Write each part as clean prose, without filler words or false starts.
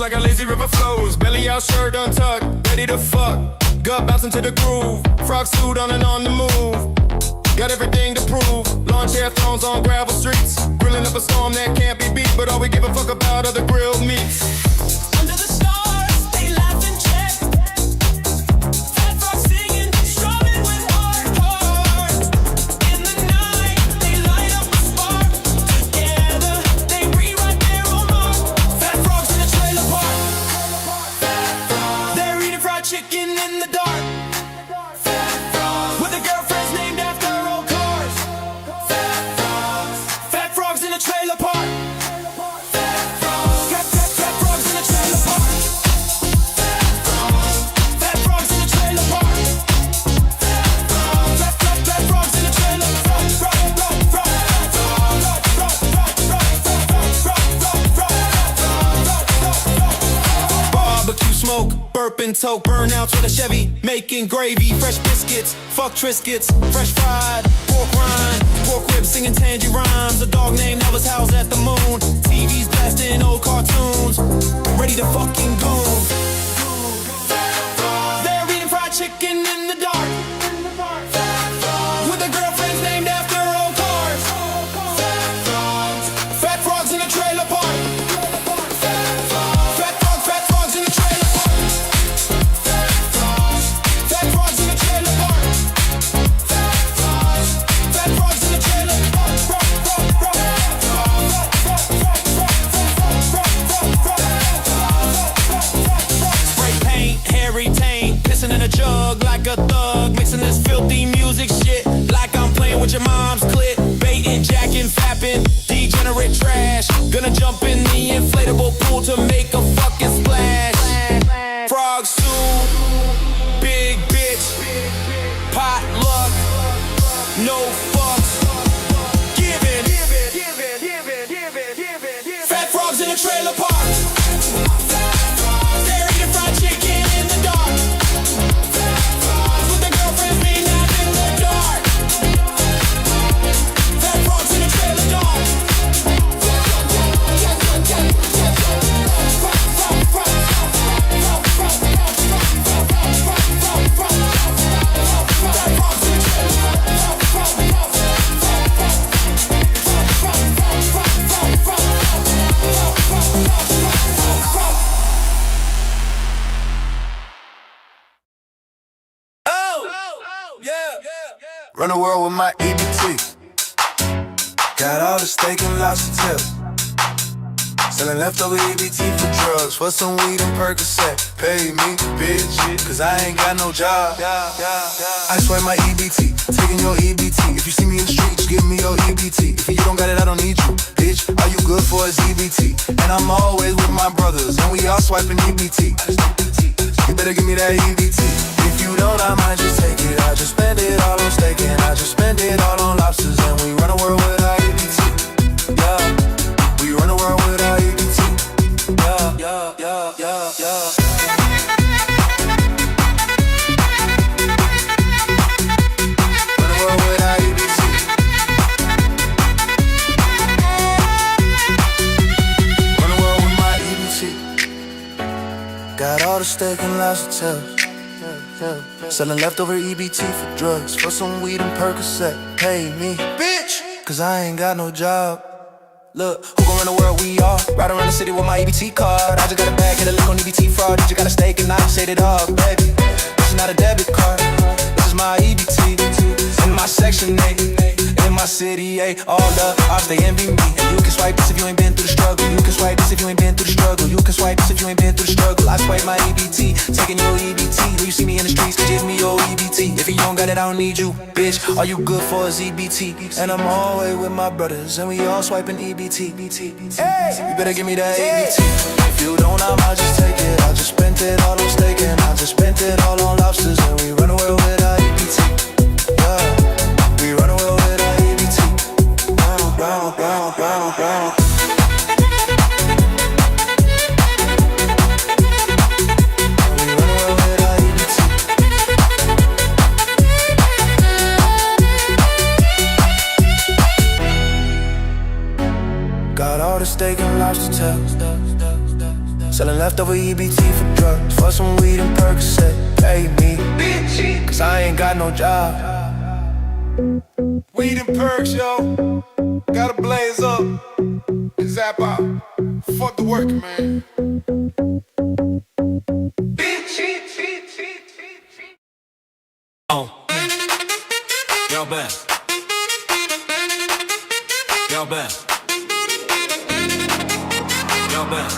like a lazy river flows. Belly out, shirt untucked, ready to fuck. Gut bouncing to the groove. Frog suit on and on the move. Got everything to prove. Lawn chair thrones on gravel streets. Grilling up a storm that can't be beat. But all we give a fuck about are the grilled meats. Under the stars, they laugh and check. Fat Frog singing, strumming with hardcore. In the night, they light up a spark. Together, they rewrite their own mark. Fat Frogs in a trailer park. They're eating fried chicken in the dark. With their girlfriends named after old cars. Fat Frogs in a trailer park. Smoke, burping toke, burnouts with a Chevy, making gravy, fresh biscuits, fuck Triscuits, fresh fried, pork rind, pork ribs, singing tangy rhymes. A dog named Elvis howls at the moon. TV's blasting old cartoons, ready to fucking goon. They're eating fried chicken in the dark, with their girlfriends named after old cars. Fat Frogs in a trailer park. In a jug like a thug, mixing this filthy music shit like I'm playing with your mom's clit. Baiting, jacking, fapping, degenerate trash. Gonna jump in the inflatable pool to make a fucking splash. Frog suit, big bitch, potluck, no fucks, giving. Fat Frogs in a trailer park. They're eating fried chicken in the dark. Run the world with my EBT. Got all the steak and lobster tails. Selling leftover EBT for drugs. For some weed and Percocet. Pay me, bitch, cause I ain't got no job. I swipe my EBT, taking your EBT. If you see me in the streets, give me your EBT. If you don't got it, I don't need you, bitch. All you good for is EBT. And I'm always with my brothers, and we all swiping EBT. You better give me that EBT. If you don't, I might just take it. I just spend it all on steak, and I just spend it all on lobsters. And we run the world with our EBT. Yeah, we run the world with our EBT. Yeah. Run the world with our EBT. Run the world with my EBT. Got all the steak and lobster tails. Selling leftover EBT for drugs. For some weed and Percocet. Pay me, bitch, cause I ain't got no job. Look, who gon' run the world? We are. Ride around the city with my EBT card. I just got a bag, hit a lick on EBT fraud. You just got a steak and I just ate it all, baby. This is not a debit card. This is my EBT. In my section 8, in my city 8. All the ops, they envy me. And you can swipe this if you ain't been through the struggle. You can swipe this if you ain't been through the struggle. You can swipe this if you ain't been through the struggle. I swipe my EBT, taking your EBT. When you see me in the streets, give me your EBT. If you don't got it, I don't need you, bitch. All you good for is EBT. And I'm always with my brothers, and we all swiping EBT. Hey, you better give me that EBT. If you don't, I might just take it. I just spent it all on steak, and I just spent it all on lobsters. And we run the world with our EBT. Yeah, we run the world with our EBT. Round. Got all the steak and lobster tails. Selling leftover EBT for drugs. For some weed and Percocet. Pay me, cause I ain't got no job. Weed and perks, yo. Gotta blaze up. Zap out. Fuck the working, man. Oh. Yo, best. Yo, best. Yo, best.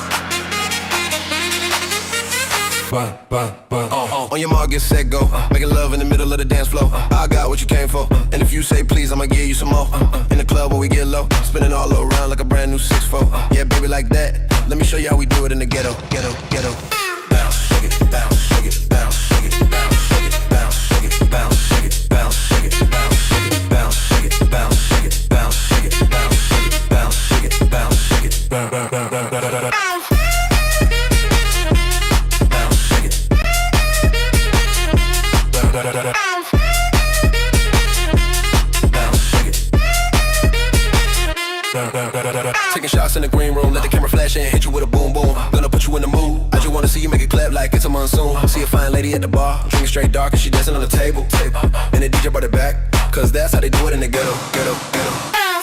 On your mark, get set, go. Making love in the middle of the dance floor. I got what you came for. And if you say please, I'ma give you some more. In the club where we get low, spinning all around like a brand new 6'4". Yeah, baby, like that. Let me show you how we do it in the ghetto. Bounce, shake it, bounce, shake it, bounce, shake it, bounce, shake it, bounce, shake it, bounce, shake it, bounce, shake it, bounce, shake it, bounce, shake it, bounce, shake it, bounce, shake it, bounce, shake it, bounce, shake it, bounce, shake it, bounce. Taking shots in the green room, let the camera flash and hit you with a boom boom. Gonna put you in the mood. I just wanna see you make it clap like it's a monsoon. See a fine lady at the bar, drinking straight dark and she dancing on the table. And the DJ brought it back, cause that's how they do it in the ghetto.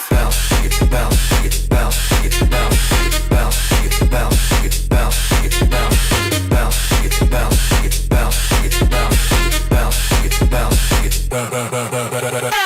Bounce, shake it, bounce, shake it, bounce, shake it, bounce, shake it, bounce, shake it, bounce, shake it, bounce, shake it, bounce, shake it, bounce, shake it, bounce, shake it, bounce, shake it, bounce, shake it, bounce, shake it, bounce, shake it, bounce.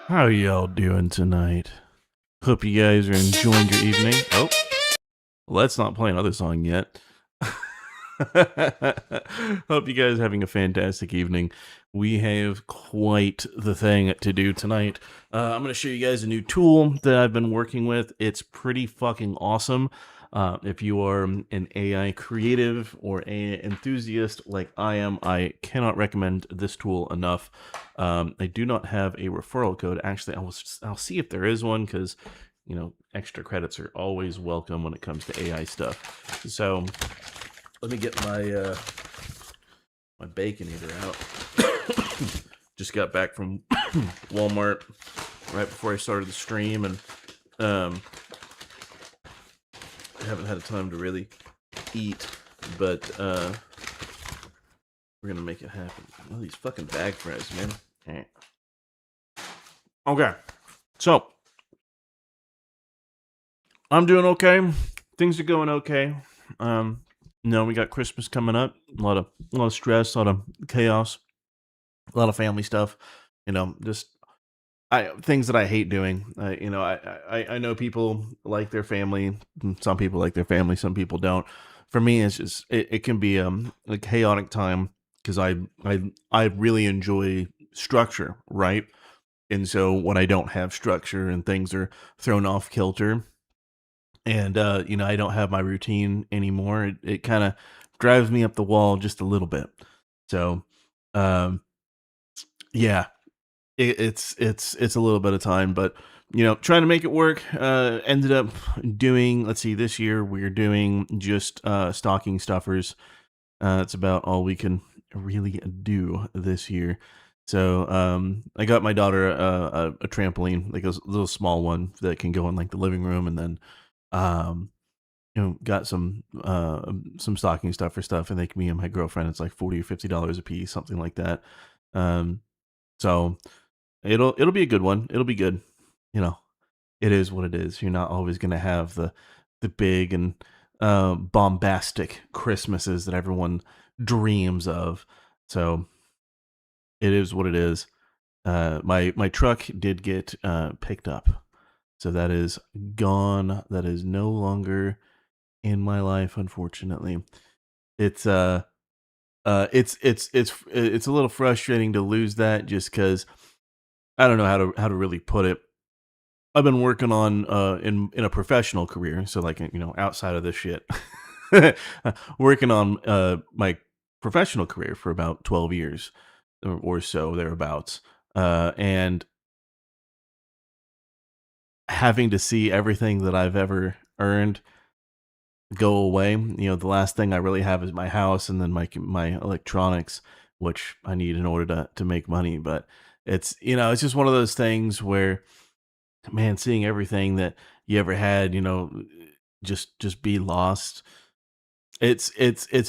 How y'all doing tonight? Hope you guys are enjoying your evening. Oh, let's not play another song yet. Hope you guys are having a fantastic evening. We have quite the thing to do tonight. I'm going to show you guys a new tool that I've been working with. It's pretty fucking awesome. If you are an AI creative or AI enthusiast like I am, I cannot recommend this tool enough. I do not have a referral code. Actually, I'll see if there is one, because you know, extra credits are always welcome when it comes to AI stuff. So let me get my my Baconator out. Just got back from Walmart right before I started the stream, and I haven't had time to really eat, but we're gonna make it happen. All these fucking bag fries, man. Okay, so I'm doing okay. Things are going okay. No, we got Christmas coming up. A lot of stress, a lot of chaos, a lot of family stuff. You know, just things that I hate doing. You know, I know people like their family. Some people like their family. Some people don't. For me, it's just it can be a chaotic time, because I really enjoy structure, right? And so when I don't have structure and things are thrown off kilter, and you know, I don't have my routine anymore, it kind of drives me up the wall just a little bit. So yeah, it's a little bit of time, but you know, trying to make it work. Ended up doing, let's see, this year we're doing just stocking stuffers. It's about all we can really do this year. So I got my daughter a trampoline, like a little small one that can go in like the living room, and then you know, got some stocking stuffer stuff, and like me and my girlfriend, it's like $40 or $50 a piece, something like that. So it'll be a good one. It'll be good. You know, it is what it is. You're not always gonna have the big and bombastic Christmases that everyone dreams of. So it is what it is. My truck did get picked up, so that is gone. That is no longer in my life, unfortunately. It's it's a little frustrating to lose that, just because I don't know how to really put it. I've been working on in a professional career, so like, you know, outside of this shit, working on my professional career for about 12 years or so thereabouts, and having to see everything that I've ever earned go away. You know, the last thing I really have is my house, and then my electronics, which I need in order to make money. But it's, you know, it's just one of those things where, man, seeing everything that you ever had, you know, just be lost. It's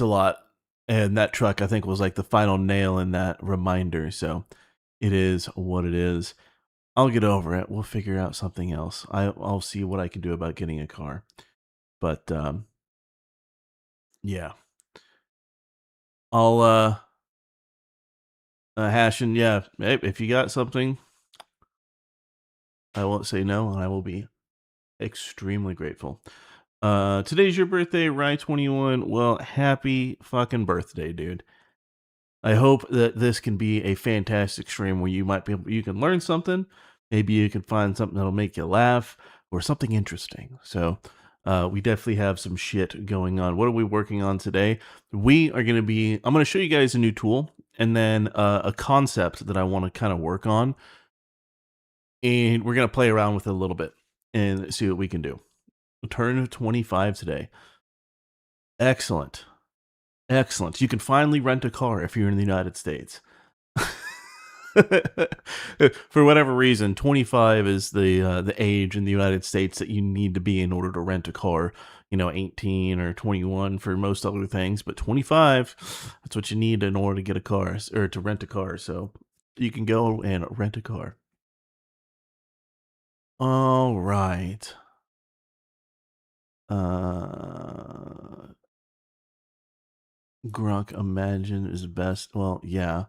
a lot. And that truck, I think, was like the final nail in that reminder. So it is what it is. I'll get over it. We'll figure out something else. I'll see what I can do about getting a car. But yeah, I'll Hashin, yeah. Hey, if you got something, I won't say no, and I will be extremely grateful. Today's your birthday, Rye 21. Well, happy fucking birthday, dude. I hope that this can be a fantastic stream where you might be able, you can learn something. Maybe you can find something that'll make you laugh, or something interesting. So we definitely have some shit going on. What are we working on today? We are going to be, I'm going to show you guys a new tool, and then a concept that I want to kind of work on. And we're going to play around with it a little bit and see what we can do. Turn 25 today. Excellent. Excellent. You can finally rent a car if you're in the United States. For whatever reason, 25 is the age in the United States that you need to be in order to rent a car. You know, 18 or 21 for most other things, but 25, that's what you need in order to get a car, or to rent a car. So you can go and rent a car. All right. Grok Imagine is best. Well, yeah.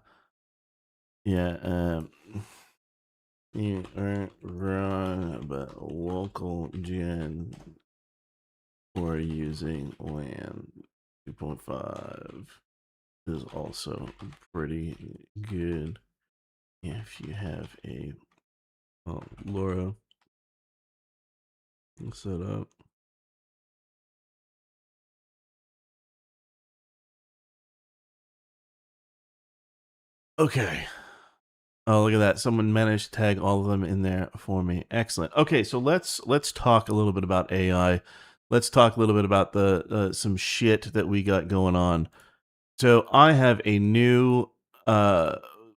Yeah, you aren't wrong, but local gen or using land 2.5 is also pretty good if you have a LoRa set up. Okay. Oh, look at that. Someone managed to tag all of them in there for me. Excellent. Okay, so let's talk a little bit about AI. Let's talk a little bit about the some shit that we got going on. So I have a new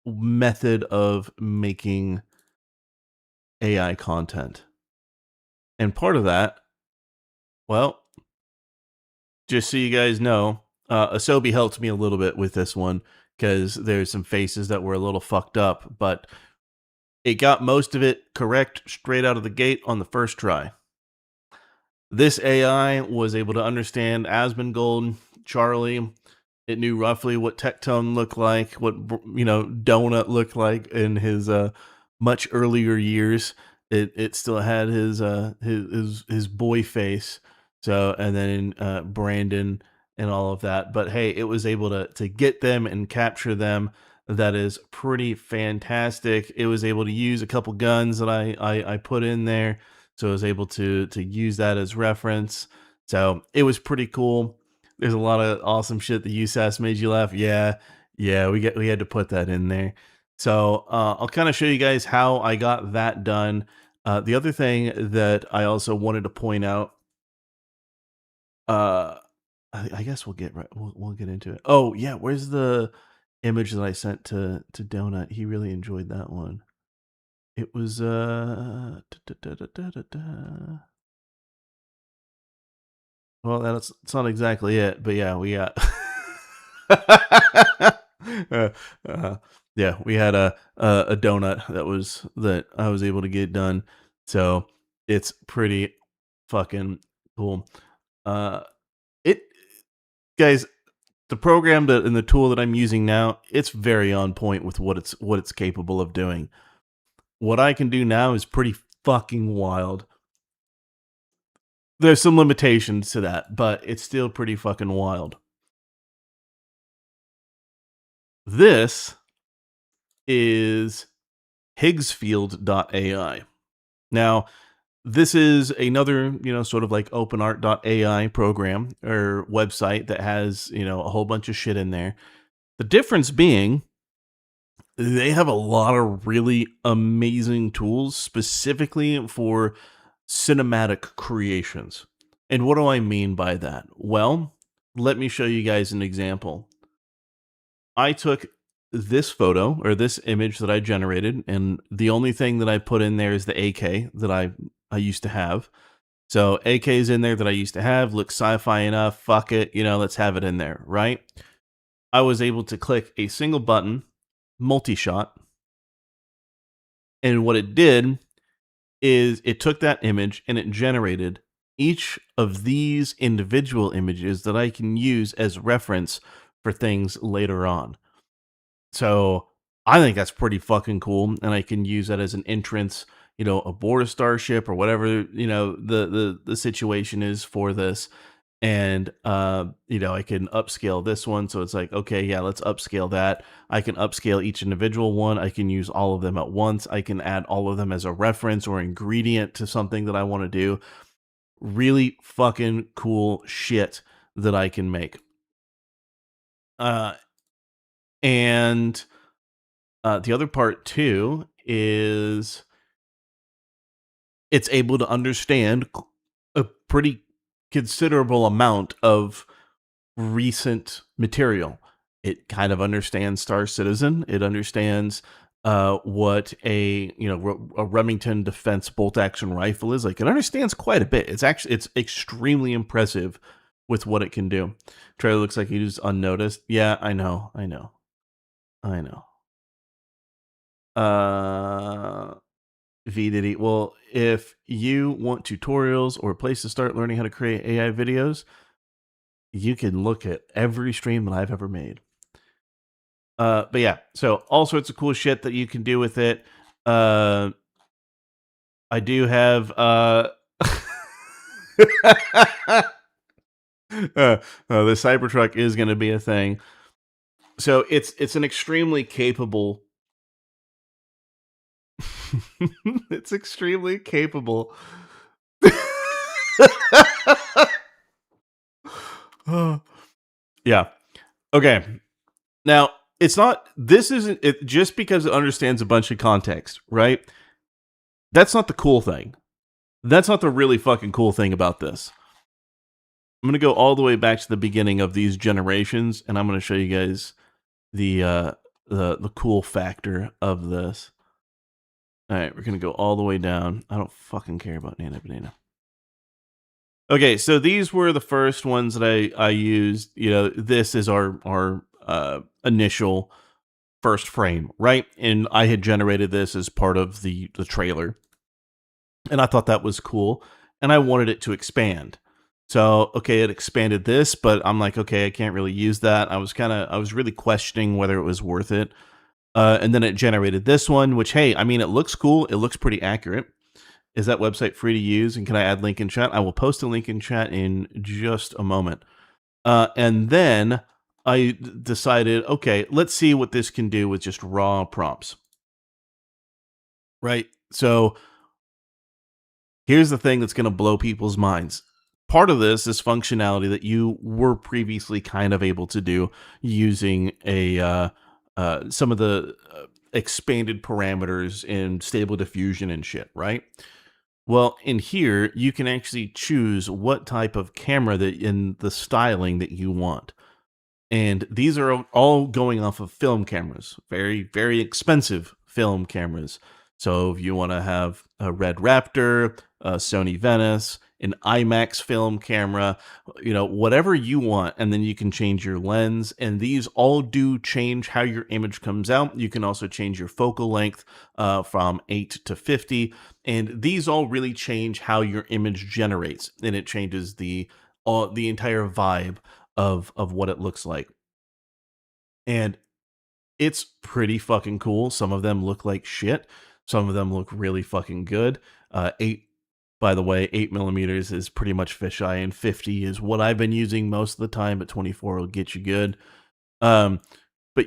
method of making AI content. And part of that, well, just so you guys know, Asobi helped me a little bit with this one because there's some faces that were a little fucked up, but it got most of it correct straight out of the gate on the first try. This AI was able to understand Asmongold, Charlie. It knew roughly what Tectone looked like, what Donut looked like in his much earlier years. It still had his boy face. So, and then Brandon and all of that. But hey, it was able to get them and capture them. That is pretty fantastic. It was able to use a couple guns that I put in there. So I was able to use that as reference. So it was pretty cool. There's a lot of awesome shit. The USAS made you laugh. Yeah, we had to put that in there. So I'll kind of show you guys how I got that done. The other thing that I also wanted to point out, I guess we'll get into it. Oh yeah, where's the image that I sent to Donut? He really enjoyed that one. It was well, it's not exactly it, but yeah, we got yeah, we had a donut that I was able to get done. So it's pretty fucking cool. It guys, the program and the tool that I'm using now, it's very on point with what it's capable of doing. What I can do now is pretty fucking wild. There's some limitations to that, but it's still pretty fucking wild. This is Higgsfield.ai. Now, this is another, sort of like OpenArt.ai program or website that has, a whole bunch of shit in there. The difference being, they have a lot of really amazing tools specifically for cinematic creations. And what do I mean by that? Well, let me show you guys an example. I took this photo or this image that I generated, and the only thing that I put in there is the AK that I used to have. So AK is in there that I used to have, looks sci-fi enough, fuck it, let's have it in there, right? I was able to click a single button, multi-shot, and what it did is it took that image and it generated each of these individual images that I can use as reference for things later on. So I think that's pretty fucking cool, and I can use that as an entrance, aboard a starship or whatever, the situation is for this. And, I can upscale this one. So it's like, okay, yeah, let's upscale that. I can upscale each individual one. I can use all of them at once. I can add all of them as a reference or ingredient to something that I want to do. Really fucking cool shit that I can make. And the other part too is it's able to understand a pretty considerable amount of recent material. It kind of understands Star Citizen. It understands what a Remington Defense bolt action rifle is. Like, it understands quite a bit. It's extremely impressive with what it can do. Trailer looks like he's unnoticed. Yeah, I know. V Diddy. Well, if you want tutorials or a place to start learning how to create AI videos, you can look at every stream that I've ever made. But yeah, so all sorts of cool shit that you can do with it. I do have The Cybertruck is going to be a thing. So it's an extremely capable. It's extremely capable. Yeah. Okay. Now, it's not, this isn't, it, just because it understands a bunch of context, right? That's not the cool thing. That's not the really fucking cool thing about this. I'm going to go all the way back to the beginning of these generations, and I'm going to show you guys the cool factor of this. All right, we're going to go all the way down. I don't fucking care about Nano Banana. Okay, so these were the first ones that I used. You know, this is our initial first frame, right? And I had generated this as part of the trailer, and I thought that was cool, and I wanted it to expand. So okay, it expanded this, but I'm like, okay, I can't really use that. I was really questioning whether it was worth it. And then it generated this one, which, hey, I mean, it looks cool. It looks pretty accurate. Is that website free to use? And can I add link in chat? I will post a link in chat in just a moment. And then I decided, okay, let's see what this can do with just raw prompts. Right? So here's the thing that's going to blow people's minds. Part of this is functionality that you were previously kind of able to do using some of the expanded parameters in Stable Diffusion and shit, right? Well, in here, you can actually choose what type of camera that in the styling that you want. And these are all going off of film cameras, very, very expensive film cameras. So if you want to have a Red Raptor, a Sony Venice, an IMAX film camera, you know, whatever you want, and then you can change your lens, and these all do change how your image comes out. You can also change your focal length from 8 to 50, and these all really change how your image generates, and it changes the entire vibe of what it looks like. And it's pretty fucking cool. Some of them look like shit. Some of them look really fucking good. 8mm is pretty much fisheye, and 50 is what I've been using most of the time, but 24 will get you good. But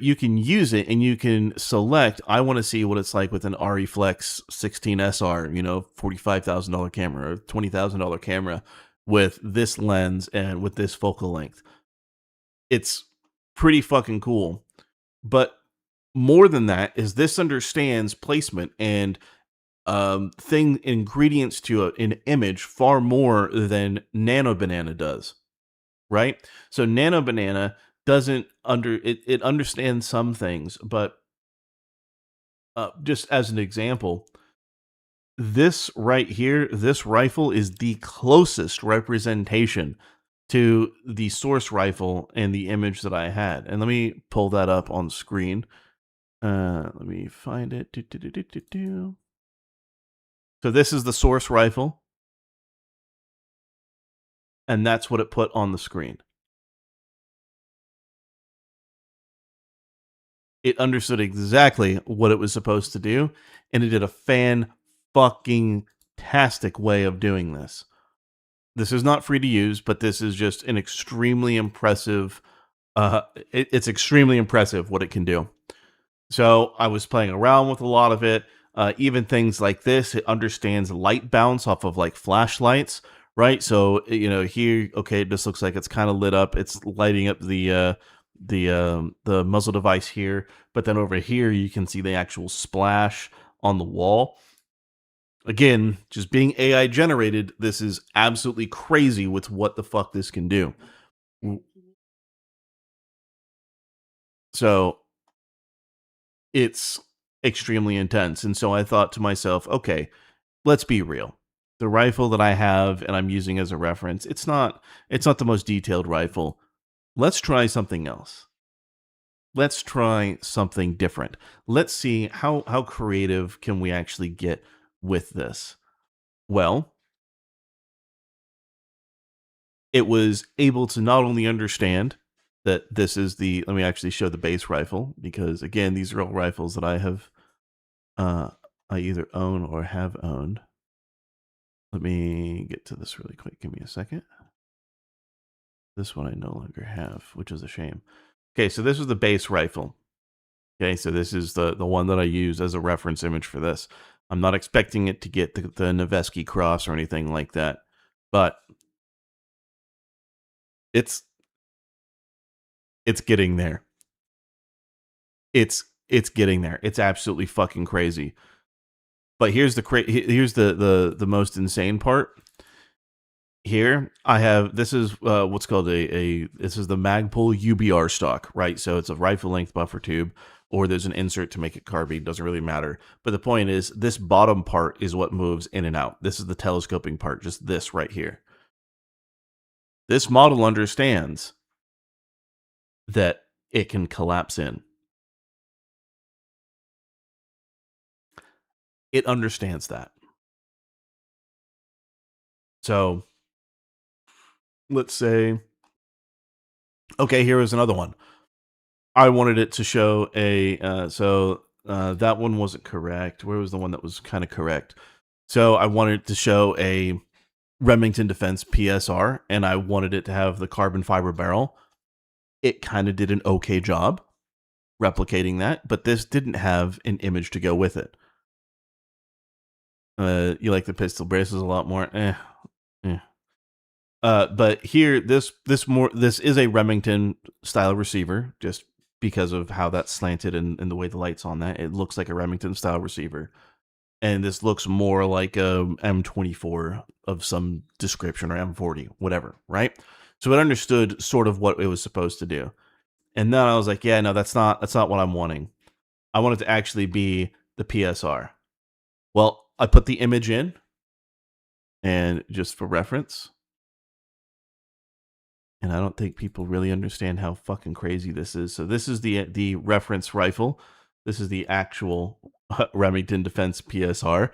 you can use it, and you can select, I want to see what it's like with an Reflex 16SR, you know, $45,000 camera or $20,000 camera with this lens and with this focal length. It's pretty fucking cool. But more than that is this understands placement and ingredients to an image far more than Nano Banana does, right? So Nano Banana doesn't it understands some things, but just as an example, this right here, this rifle is the closest representation to the source rifle and the image that I had. And let me pull that up on screen. Let me find it. So this is the source rifle, and that's what it put on the screen. It understood exactly what it was supposed to do, and it did a fan-fucking-tastic way of doing this. This is not free to use, but this is just an extremely impressive, it's extremely impressive what it can do. So I was playing around with a lot of it. Even things like this, it understands light bounce off of like flashlights, right? So, you know, here, okay, this looks like it's kind of lit up. It's lighting up the muzzle device here, but then over here you can see the actual splash on the wall. Again, just being AI generated, this is absolutely crazy with what the fuck this can do. So it's extremely intense. And so I thought to myself, okay, let's be real. The rifle that I have and I'm using as a reference, it's not the most detailed rifle. Let's try something else. Let's try something different. Let's see how creative can we actually get with this. Well, it was able to not only understand that this is let me actually show the base rifle, because again, these are all rifles that I have, I either own or have owned. Let me get to this really quick. Give me a second. This one I no longer have, which is a shame. Okay, so this is the base rifle. Okay, so this is the one that I use as a reference image for this. I'm not expecting it to get the Noveske Cross or anything like that, but it's getting there. It's getting there. It's absolutely fucking crazy. But here's the most insane part. Here I have, this is what's called this is the Magpul UBR stock, right? So it's a rifle length buffer tube, or there's an insert to make it carbine, doesn't really matter. But the point is, this bottom part is what moves in and out. This is the telescoping part, just this right here. This model understands that it can collapse in. It understands that. So let's say, okay, here is another one. I wanted it to show a, that one wasn't correct. Where was the one that was kind of correct? So I wanted it to show a Remington Defense PSR, and I wanted it to have the carbon fiber barrel. It kind of did an okay job replicating that, but this didn't have an image to go with it. You like the pistol braces a lot more? But here, this is a Remington style receiver, just because of how that's slanted and the way the light's on that. It looks like a Remington style receiver. And this looks more like a M24 of some description, or M40, whatever, right? So it understood sort of what it was supposed to do. And then I was like, yeah, no, that's not what I'm wanting. I want it to actually be the PSR. Well, I put the image in, and just for reference, and I don't think people really understand how fucking crazy this is. So this is the reference rifle. This is the actual Remington Defense PSR.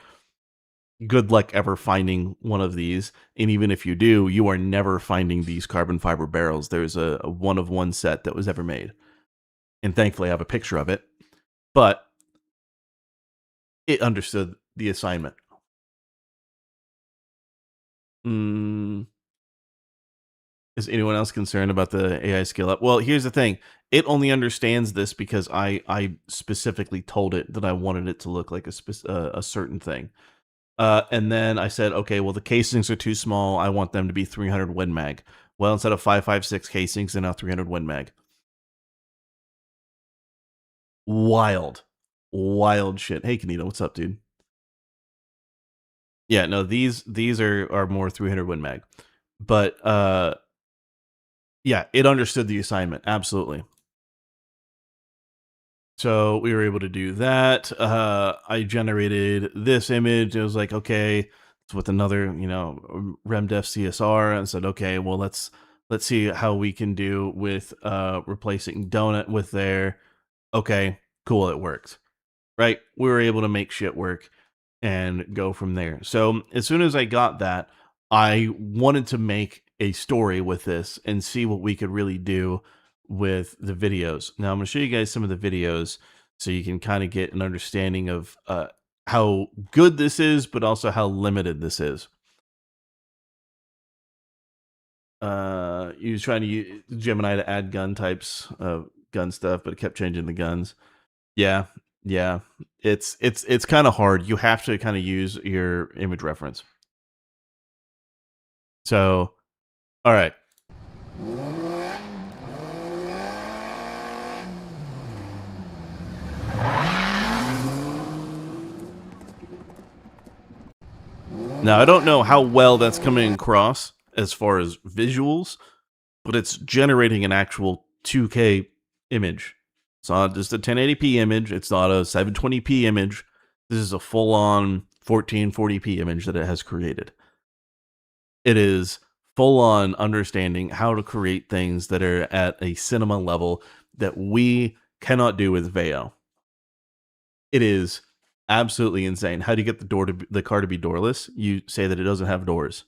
Good luck ever finding one of these. And even if you do, you are never finding these carbon fiber barrels. There's a one-of-one set that was ever made. And thankfully I have a picture of it. But it understood the assignment. Is anyone else concerned about the AI skill up? Well, here's the thing. It only understands this because I specifically told it that I wanted it to look like a certain thing. And then I said, okay, well, the casings are too small. I want them to be 300 Win Mag. Well, instead of 5.56 casings, they're now 300 Win Mag. Wild shit. Hey, Kanita, what's up, dude? Yeah, no, these are more 300 Win Mag. But yeah, it understood the assignment. Absolutely. So we were able to do that. I generated this image. It was like, okay, it's with another, RemDef CSR, and said, okay, well, let's see how we can do with replacing Donut with there. Okay, cool, it worked. Right? We were able to make shit work and go from there. So as soon as I got that, I wanted to make a story with this and see what we could really do with the videos. Now I'm going to show you guys some of the videos so you can kind of get an understanding of how good this is, but also how limited this is. He was trying to use Gemini to add gun types of gun stuff, but it kept changing the guns. Yeah. It's kind of hard. You have to kind of use your image reference. So, all right. Now, I don't know how well that's coming across as far as visuals, but it's generating an actual 2K image. It's not just a 1080p image. It's not a 720p image. This is a full-on 1440p image that it has created. It is full-on understanding how to create things that are at a cinema level that we cannot do with Veo. It is absolutely insane. How do you get the car to be doorless? You say that it doesn't have doors,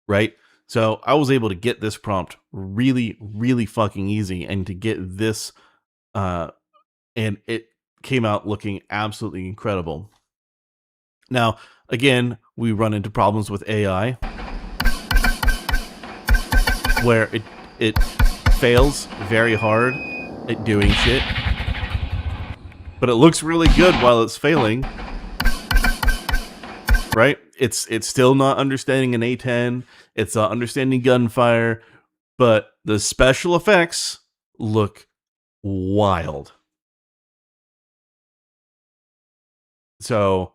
right? So I was able to get this prompt really, really fucking easy, and to get this, and it came out looking absolutely incredible. Now, again, we run into problems with AI. where it fails very hard at doing shit, but it looks really good while it's failing. Right? It's still not understanding an A10. It's not understanding gunfire, but the special effects look wild. So,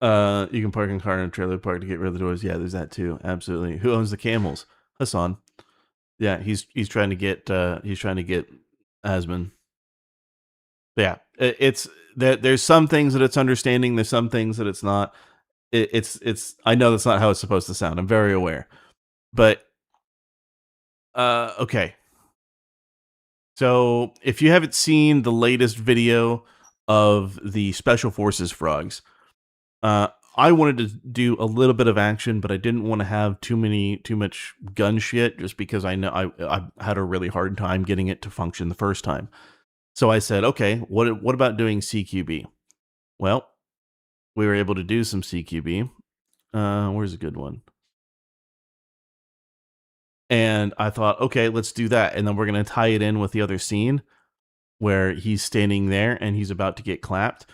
you can park a car in a trailer park to get rid of the doors. Yeah, there's that too. Absolutely. Who owns the camels? Hassan. Yeah, he's trying to get Asman. Yeah, it's there's some things that it's understanding. There's some things that it's not. It's I know that's not how it's supposed to sound. I'm very aware, but okay. So if you haven't seen the latest video of the Special Forces frogs, I wanted to do a little bit of action, but I didn't want to have too much gun shit, just because I know I had a really hard time getting it to function the first time. So I said, okay, what about doing CQB? Well, we were able to do some CQB. Where's a good one? And I thought, okay, let's do that. And then we're going to tie it in with the other scene where he's standing there and he's about to get clapped.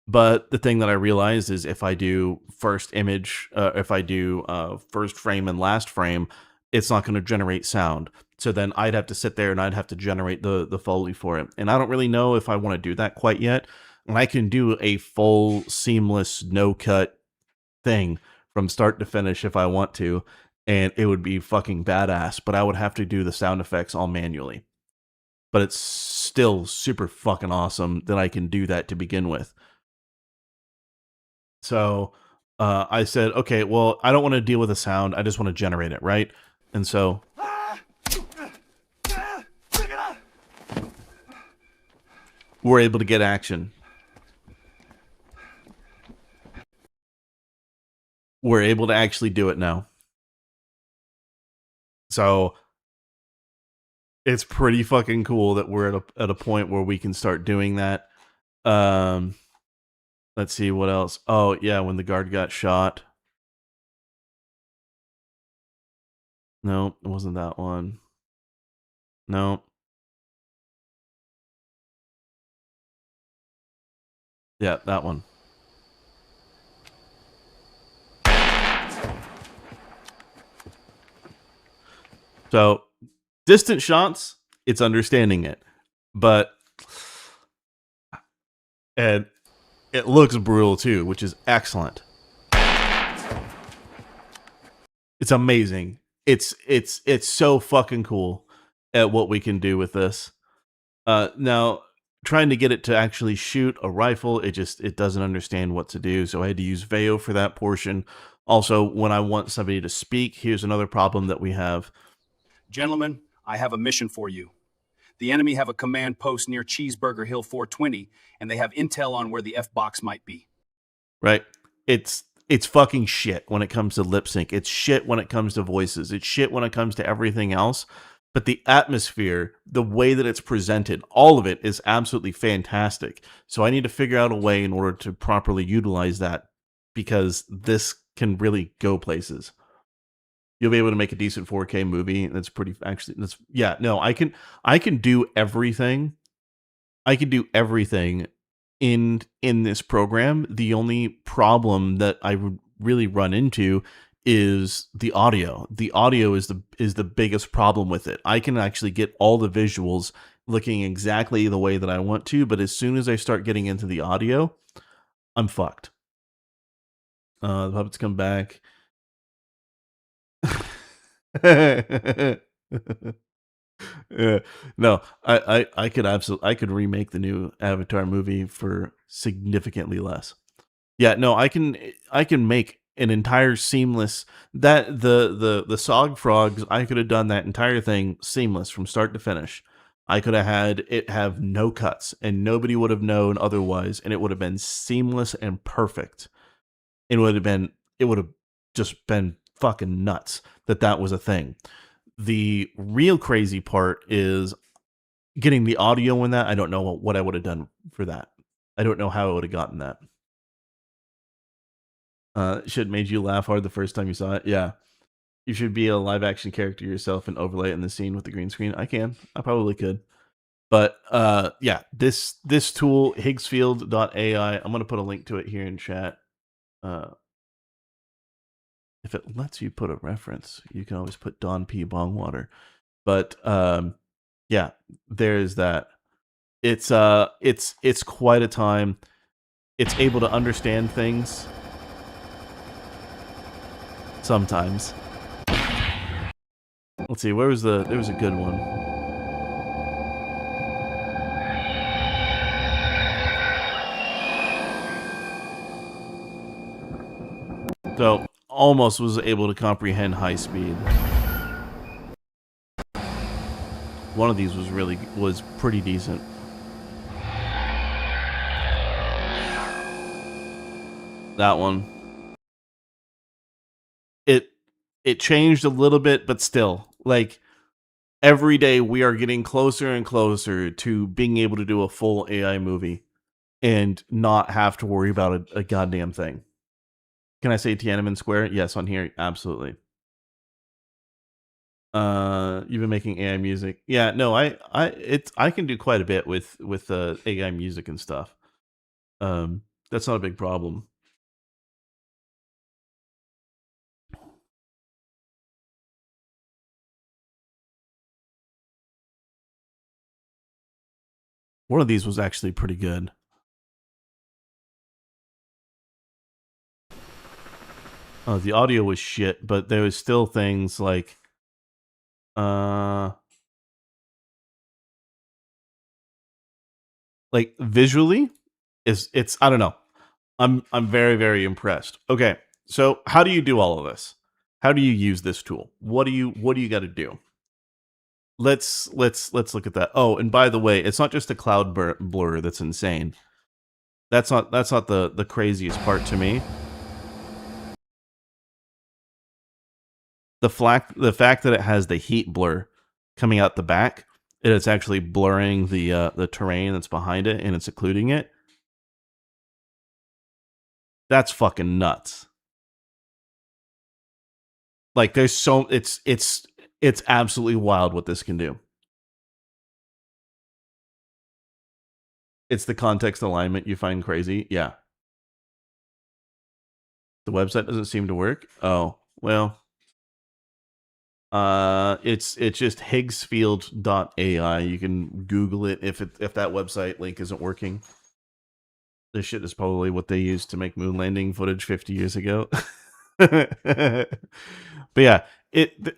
But the thing that I realized is if I do first image, if I do first frame and last frame, it's not going to generate sound. So then I'd have to sit there and I'd have to generate the Foley for it. And I don't really know if I want to do that quite yet. And I can do a full seamless no cut thing from start to finish if I want to, and it would be fucking badass, but I would have to do the sound effects all manually. But it's still super fucking awesome that I can do that to begin with. So I said, okay, well, I don't want to deal with the sound. I just want to generate it, right? And so we're able to get action. We're able to actually do it now. So it's pretty fucking cool that we're at a point where we can start doing that. Let's see what else. Oh yeah, when the guard got shot. No, it wasn't that one. No. Yeah, that one. So, distant shots, it's understanding it. And it looks brutal too, which is excellent. It's amazing. It's so fucking cool at what we can do with this. Now, trying to get it to actually shoot a rifle, it doesn't understand what to do, so I had to use Veo for that portion. Also, when I want somebody to speak, here's another problem that we have. Gentlemen, I have a mission for you. The enemy have a command post near Cheeseburger Hill 420, and they have intel on where the F-box might be. Right? It's fucking shit when it comes to lip sync. It's shit when it comes to voices. It's shit when it comes to everything else. But the atmosphere, the way that it's presented, all of it is absolutely fantastic. So I need to figure out a way in order to properly utilize that, because this can really go places. You'll be able to make a decent 4K movie. That's pretty, actually, I can do everything. I can do everything in this program. The only problem that I would really run into is the audio. The audio is the biggest problem with it. I can actually get all the visuals looking exactly the way that I want to, but as soon as I start getting into the audio, I'm fucked. The puppets come back. Yeah. No, I could remake the new Avatar movie for significantly less. Yeah, no, I can make an entire seamless, that the Sog Frogs, I could have done that entire thing seamless from start to finish. I could have had it have no cuts and nobody would have known otherwise, and it would have been seamless and perfect. It would have just been fucking nuts that was a thing. The real crazy part is getting the audio in that. I don't know what I would have done for that. I don't know how I would have gotten that. Shit made you laugh hard the first time you saw it. Yeah. You should be a live action character yourself and overlay it in the scene with the green screen. I probably could. But yeah, this tool, Higgsfield.ai, I'm gonna put a link to it here in chat. If it lets you put a reference, you can always put Don P. Bongwater. But yeah, there's that. It's quite a time. It's able to understand things sometimes. Let's see, there was a good one. So almost was able to comprehend high speed. One of these was pretty decent. That one. It changed a little bit, but still, like, every day we are getting closer and closer to being able to do a full AI movie and not have to worry about a goddamn thing. Can I say Tiananmen Square? Yes, on here, absolutely. You've been making AI music. Yeah, no, I can do quite a bit with AI music and stuff. That's not a big problem. One of these was actually pretty good. Oh, the audio was shit, but there was still things like visually it's I don't know. I'm very, very impressed. Okay, so how do you do all of this? How do you use this tool? What do you got to do? Let's look at that. Oh, and by the way, it's not just a cloud blur that's insane. That's not the craziest part to me. The fact that it has the heat blur coming out the back, and it's actually blurring the terrain that's behind it, and it's occluding it. That's fucking nuts. Like, there's so it's absolutely wild what this can do. It's the context alignment you find crazy. Yeah. The website doesn't seem to work. Oh, well. It's just Higgsfield.ai. You can Google it if that website link isn't working. This shit is probably what they used to make moon landing footage 50 years ago. But yeah,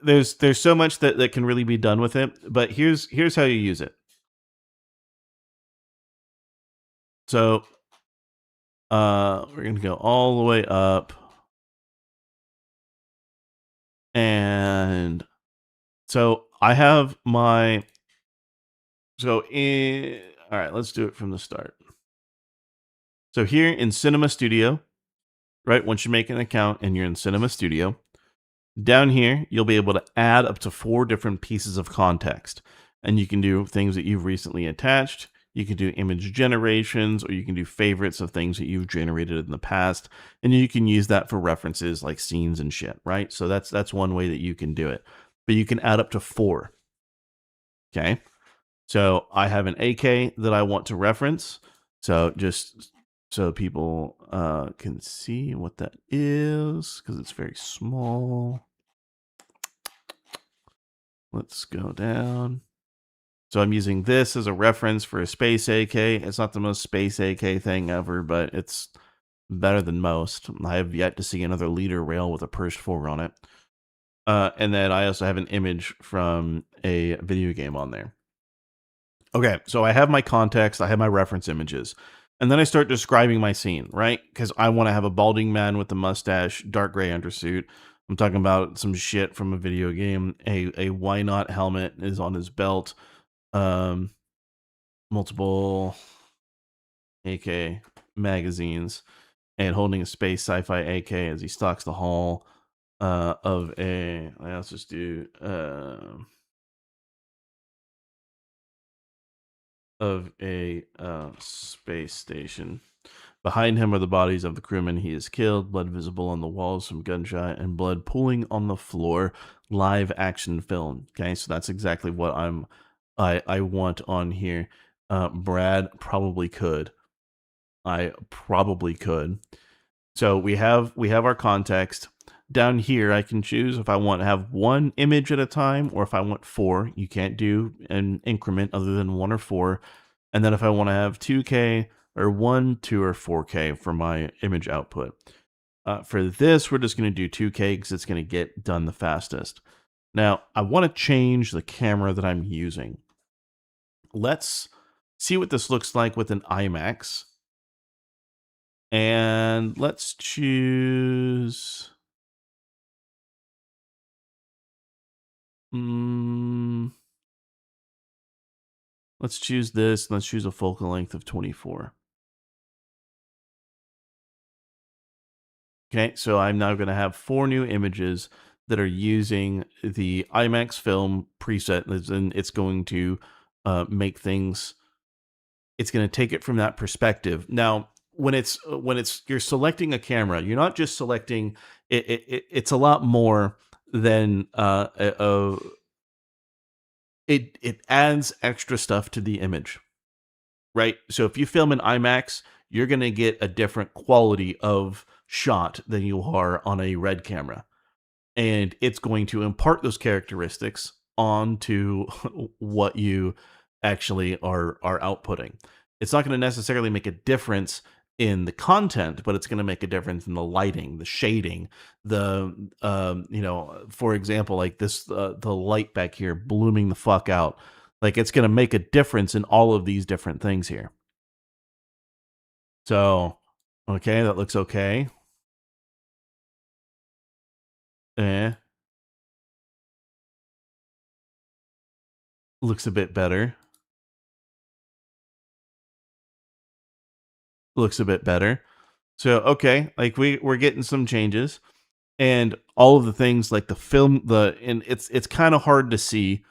there's so much that can really be done with it. But here's how you use it. So we're gonna go all the way up, and so I have my all right, let's do it from the start. So here in Cinema Studio, right, once you make an account and you're in Cinema Studio, down here, you'll be able to add up to 4 different pieces of context. And you can do things that you've recently attached. You can do image generations, or you can do favorites of things that you've generated in the past. And you can use that for references like scenes and shit, right? So that's one way that you can do it. But you can add up to 4. Okay. So I have an AK that I want to reference. So just so people can see what that is, because it's very small. Let's go down. So I'm using this as a reference for a space AK. It's not the most space AK thing ever, but it's better than most. I have yet to see another leader rail with a Perst 4 on it. And then I also have an image from a video game on there. Okay, so I have my context, I have my reference images. And then I start describing my scene, right? Because I want to have a balding man with a mustache, dark gray undersuit. I'm talking about some shit from a video game. A why not helmet is on his belt. Multiple AK magazines, and holding a space sci-fi AK as he stalks the hall of a. Let's just do of a space station. Behind him are the bodies of the crewmen he has killed, blood visible on the walls from gunshot, and blood pooling on the floor. Live action film. Okay, so that's exactly what I want on here. Brad probably could. I probably could. So we have our context. Down here, I can choose if I want to have one image at a time or if I want 4. You can't do an increment other than 1 or 4. And then if I want to have 2K or 1, 2, or 4K for my image output. For this, we're just going to do 2K because it's going to get done the fastest. Now, I want to change the camera that I'm using. Let's see what this looks like with an IMAX. And let's choose... let's choose this. Let's choose a focal length of 24. Okay, so I'm now going to have 4 new images that are using the IMAX film preset, and it's going to make things. It's going to take it from that perspective. Now, when you're selecting a camera, you're not just selecting. It's a lot more than it adds extra stuff to the image, right? So if you film in IMAX, you're going to get a different quality of shot than you are on a red camera. And it's going to impart those characteristics onto what you actually are outputting. It's not going to necessarily make a difference in the content, but it's going to make a difference in the lighting, the shading, the for example, like this, the light back here blooming the fuck out. Like, it's going to make a difference in all of these different things here. So, okay, that looks okay. Looks a bit better. Looks a bit better. So, okay, like we're getting some changes, and all of the things like the film, and it's kind of hard to see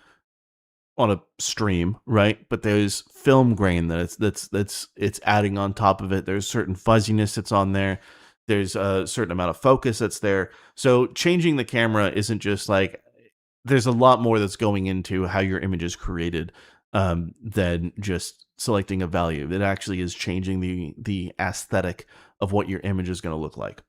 on a stream, right? But there's film grain that's it's adding on top of it. There's certain fuzziness that's on there. There's a certain amount of focus that's there. So changing the camera isn't just like, there's a lot more that's going into how your image is created than just selecting a value. It actually is changing the aesthetic of what your image is going to look like.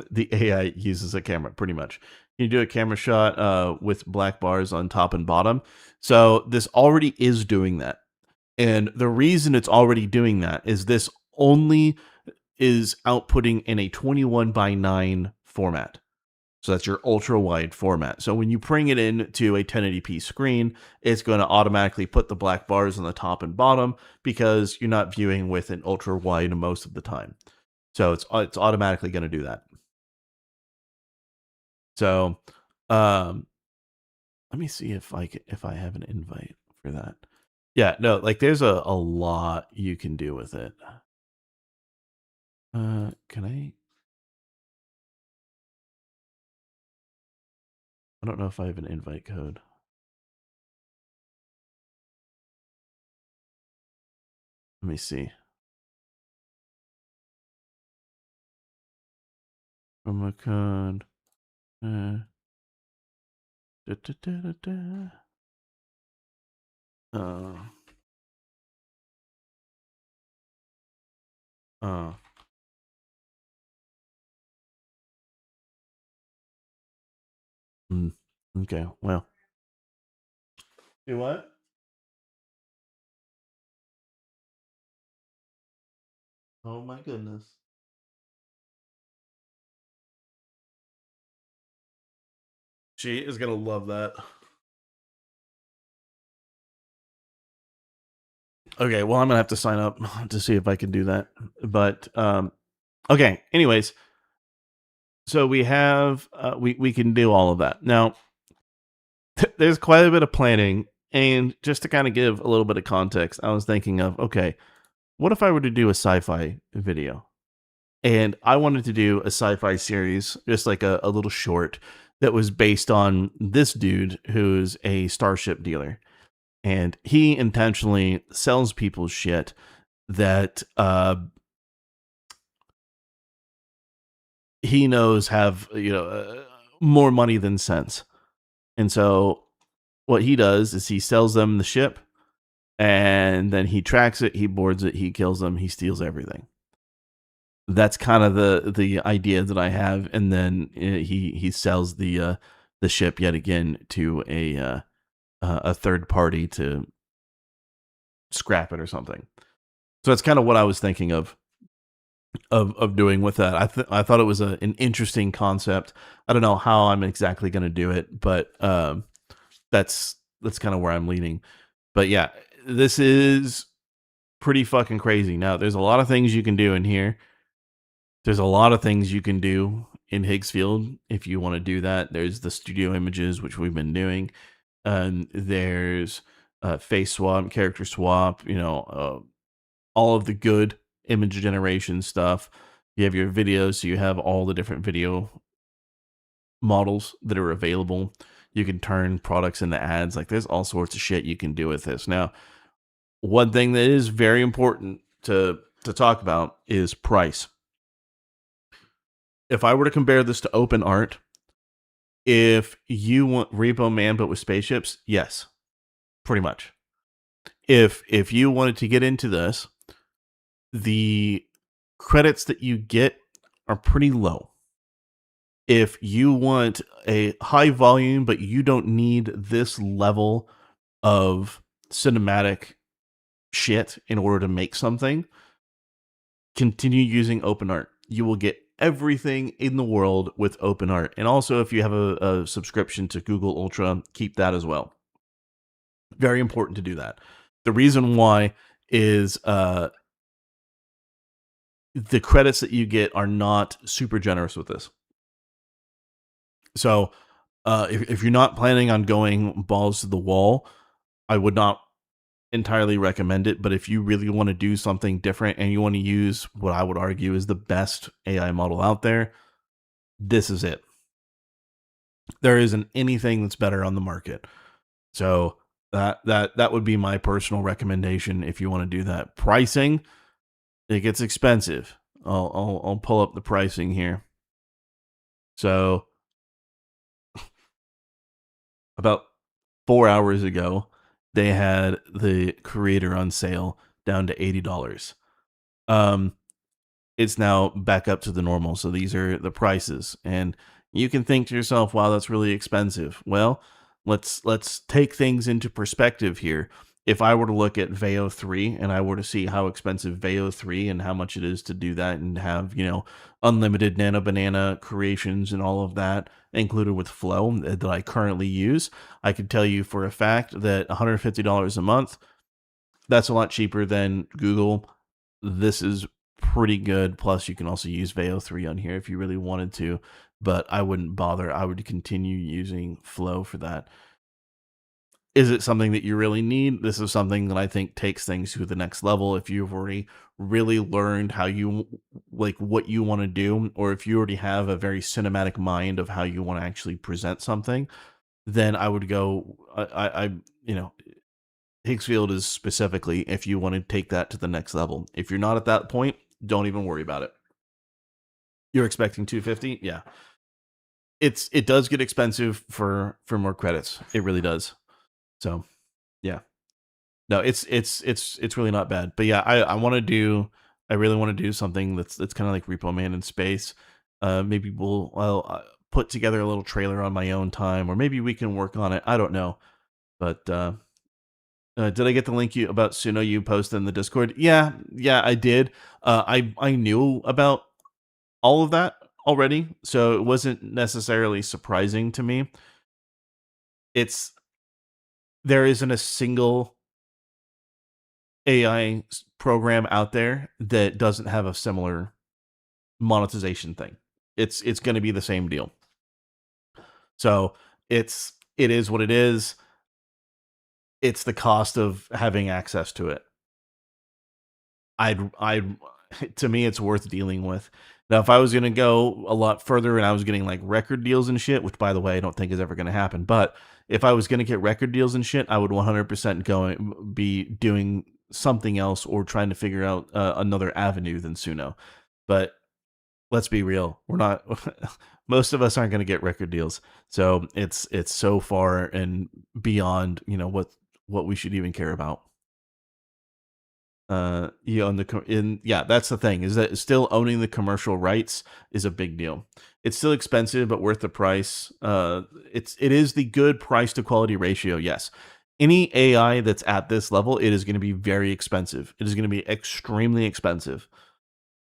The AI uses a camera, pretty much. You do a camera shot with black bars on top and bottom. So this already is doing that. And the reason it's already doing that is this only is outputting in a 21:9 format. So that's your ultra wide format. So when you bring it into a 1080p screen, it's going to automatically put the black bars on the top and bottom because you're not viewing with an ultra wide most of the time. So it's automatically going to do that. So let me see if I have an invite for that. Yeah, no, like there's a lot you can do with it. Can I don't know if I have an invite code. Let me see. Promo code. Okay, well. Do what? Oh my goodness. She is going to love that. Okay, well, I'm going to have to sign up to see if I can do that. But, okay, anyways. So we have, we can do all of that. Now, there's quite a bit of planning. And just to kind of give a little bit of context, I was thinking of, okay, what if I were to do a sci-fi video? And I wanted to do a sci-fi series, just like a little short that was based on this dude who's a Starship dealer. And he intentionally sells people shit that he knows have more money than sense. And so what he does is he sells them the ship, and then he tracks it, he boards it, he kills them, he steals everything. That's kind of the idea that I have, and then he sells the ship yet again to a third party to scrap it or something. So that's kind of what I was thinking of doing with that. I thought it was an interesting concept. I don't know how I'm exactly going to do it, but that's kind of where I'm leaning. But yeah, this is pretty fucking crazy. Now, there's a lot of things you can do in here. There's a lot of things you can do in Higgsfield if you want to do that. There's the studio images, which we've been doing. There's face swap, character swap, all of the good image generation stuff. You have your videos, so you have all the different video models that are available. You can turn products into ads. Like, there's all sorts of shit you can do with this. Now, one thing that is very important to talk about is price. If I were to compare this to OpenArt, if you want Repo Man but with spaceships, yes, pretty much. If you wanted to get into this, the credits that you get are pretty low. If you want a high volume but you don't need this level of cinematic shit in order to make something, continue using OpenArt. You will get everything in the world with OpenArt. And also, if you have a subscription to Google Ultra, keep that as well. Very important to do that. The reason why is the credits that you get are not super generous with this. So if you're not planning on going balls to the wall, I would not entirely recommend it. But if you really want to do something different and you want to use what I would argue is the best AI model out there, this is it. There isn't anything that's better on the market. So that would be my personal recommendation if you want to do that. Pricing, it gets expensive. I'll pull up the pricing here. So about 4 hours ago, they had the creator on sale down to $80. It's now back up to the normal. So these are the prices, and you can think to yourself, wow, that's really expensive. Well, let's take things into perspective here. If I were to look at Veo 3 and I were to see how expensive Veo 3 and how much it is to do that and have, unlimited Nano Banana creations and all of that included with Flow that I currently use, I could tell you for a fact that $150 a month, that's a lot cheaper than Google. This is pretty good. Plus, you can also use Veo 3 on here if you really wanted to, but I wouldn't bother. I would continue using Flow for that. Is it something that you really need? This is something that I think takes things to the next level. If you've already really learned how you what you want to do, or if you already have a very cinematic mind of how you want to actually present something, then I would go, Higgsfield is specifically if you want to take that to the next level. If you're not at that point, don't even worry about it. You're expecting $250? Yeah. It does get expensive for more credits. It really does. So, yeah, no, it's really not bad. But yeah, I really want to do something that's kind of like Repo Man in space. Maybe I'll put together a little trailer on my own time, or maybe we can work on it. I don't know. But did I get the link about Suno you posted in the Discord? Yeah, I did. I knew about all of that already, so it wasn't necessarily surprising to me. There isn't a single AI program out there that doesn't have a similar monetization thing. It's going to be the same deal. So it is what it is. It's the cost of having access to it. To me, it's worth dealing with. Now, if I was going to go a lot further and I was getting like record deals and shit, which by the way, I don't think is ever going to happen, but if I was going to get record deals and shit, I would 100% be doing something else or trying to figure out another avenue than Suno. But let's be real, we're not. Most of us aren't going to get record deals, so it's so far and beyond, what we should even care about. That's the thing, is that still owning the commercial rights is a big deal. It's still expensive, but worth the price. It is the good price to quality ratio. Yes, any AI that's at this level, it is going to be very expensive. It is going to be extremely expensive.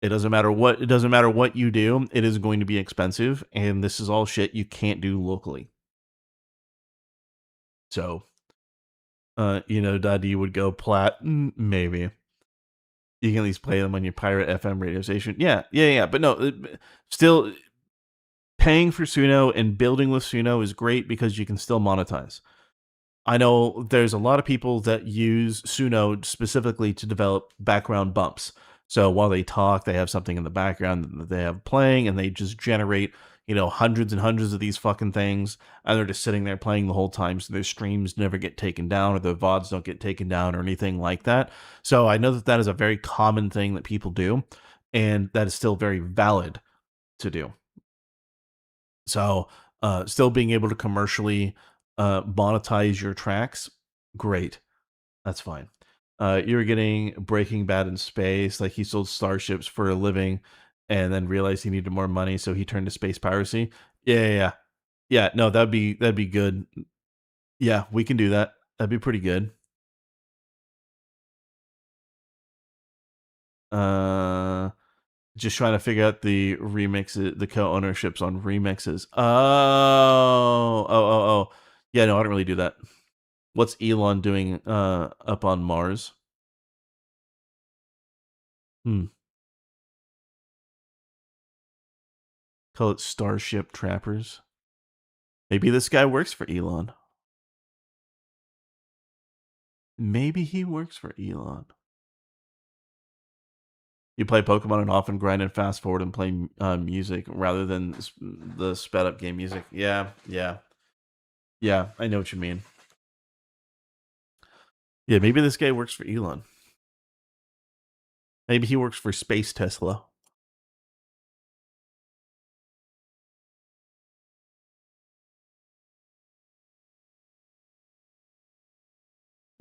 It doesn't matter what you do, it is going to be expensive, and this is all shit you can't do locally. So, Daddy would go plat, maybe. You can at least play them on your pirate FM radio station. Yeah. But no, still, paying for Suno and building with Suno is great because you can still monetize. I know there's a lot of people that use Suno specifically to develop background bumps. So while they talk, they have something in the background that they have playing, and they just generate, hundreds and hundreds of these fucking things, and they're just sitting there playing the whole time, so their streams never get taken down, or their VODs don't get taken down, or anything like that. So I know that is a very common thing that people do, and that is still very valid to do. So still being able to commercially monetize your tracks, great. That's fine. You were getting Breaking Bad in space, like he sold starships for a living and then realized he needed more money, so he turned to space piracy. Yeah. No, that'd be good. Yeah, we can do that. That'd be pretty good. Just trying to figure out the remixes, the co-ownerships on remixes. Oh. Yeah, no, I don't really do that. What's Elon doing up on Mars? Call it Starship Trappers. Maybe this guy works for Elon. Maybe he works for Elon. You play Pokemon and often grind and fast forward and play music rather than the sped up game music. Yeah, I know what you mean. Yeah, maybe this guy works for Elon. Maybe he works for Space Tesla.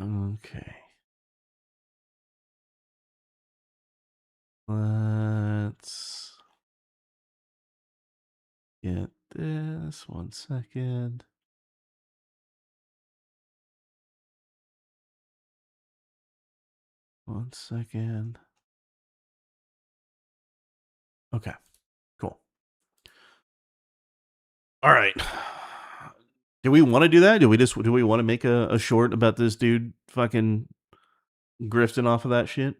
Okay. Let's get this. 1 second. Okay, cool. All right. Do we want to do that? Do we want to make a short about this dude fucking grifting off of that shit?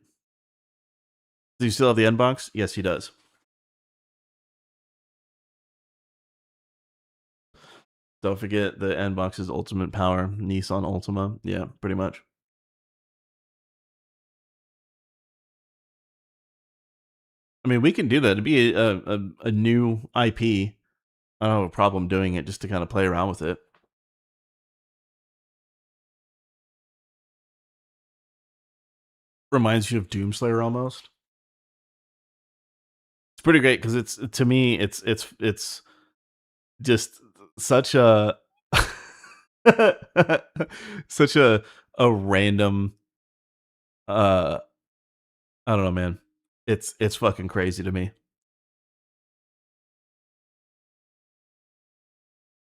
Does he still have the N box? Yes, he does. Don't forget the N box's ultimate power, Nissan Altima. Yeah, pretty much. I mean, we can do that. It'd be a new IP. I don't have a problem doing it just to kind of play around with it. Reminds you of Doomslayer almost. It's pretty great because it's, to me, it's just such a such a random I don't know, man. It's fucking crazy to me.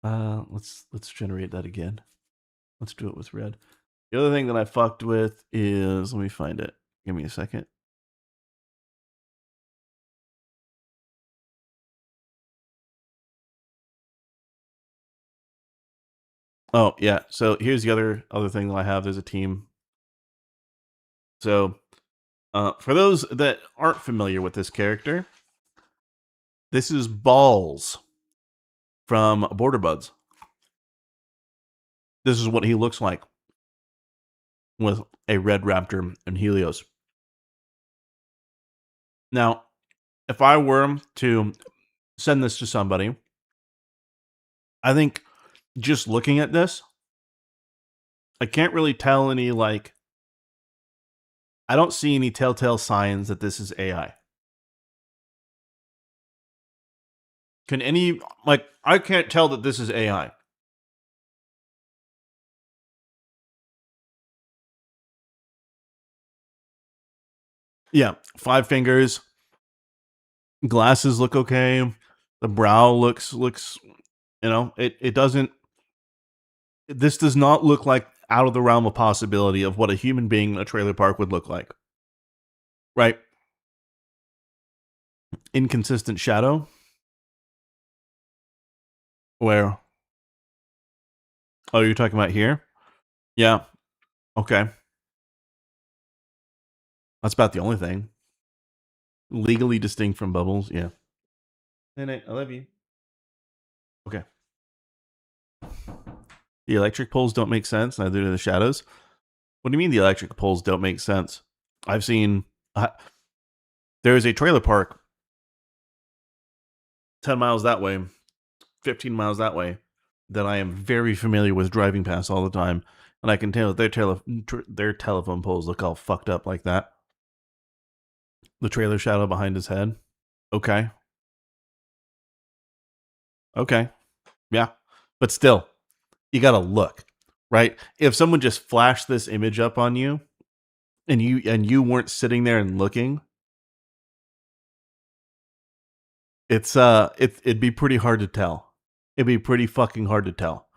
Let's generate that again. Let's do it with red. The other thing that I fucked with is, let me find it. Give me a second. Oh, yeah. So here's the other thing that I have. There's a team. So for those that aren't familiar with this character, this is Balls from Border Buds. This is what he looks like with a red raptor and Helios. Now, if I were to send this to somebody, I think just looking at this, I can't really tell any like I don't see any telltale signs that this is AI. Can any, like, I can't tell that this is AI. Yeah, 5 fingers. Glasses look okay. The brow looks, it doesn't, this does not look like out of the realm of possibility of what a human being in a trailer park would look like. Right? Inconsistent shadow. Where? Oh, you're talking about here? Yeah. Okay. That's about the only thing. Legally distinct from Bubbles, yeah. Hey, I love you. Okay. The electric poles don't make sense, neither do the shadows. What do you mean the electric poles don't make sense? I've seen... there is a trailer park 10 miles that way, 15 miles that way, that I am very familiar with driving past all the time. And I can tell that their telephone poles look all fucked up like that. The trailer shadow behind his head. Okay. Okay. Yeah. But still, you gotta look, right? If someone just flashed this image up on you and you weren't sitting there and looking, it'd be pretty hard to tell. It'd be pretty fucking hard to tell.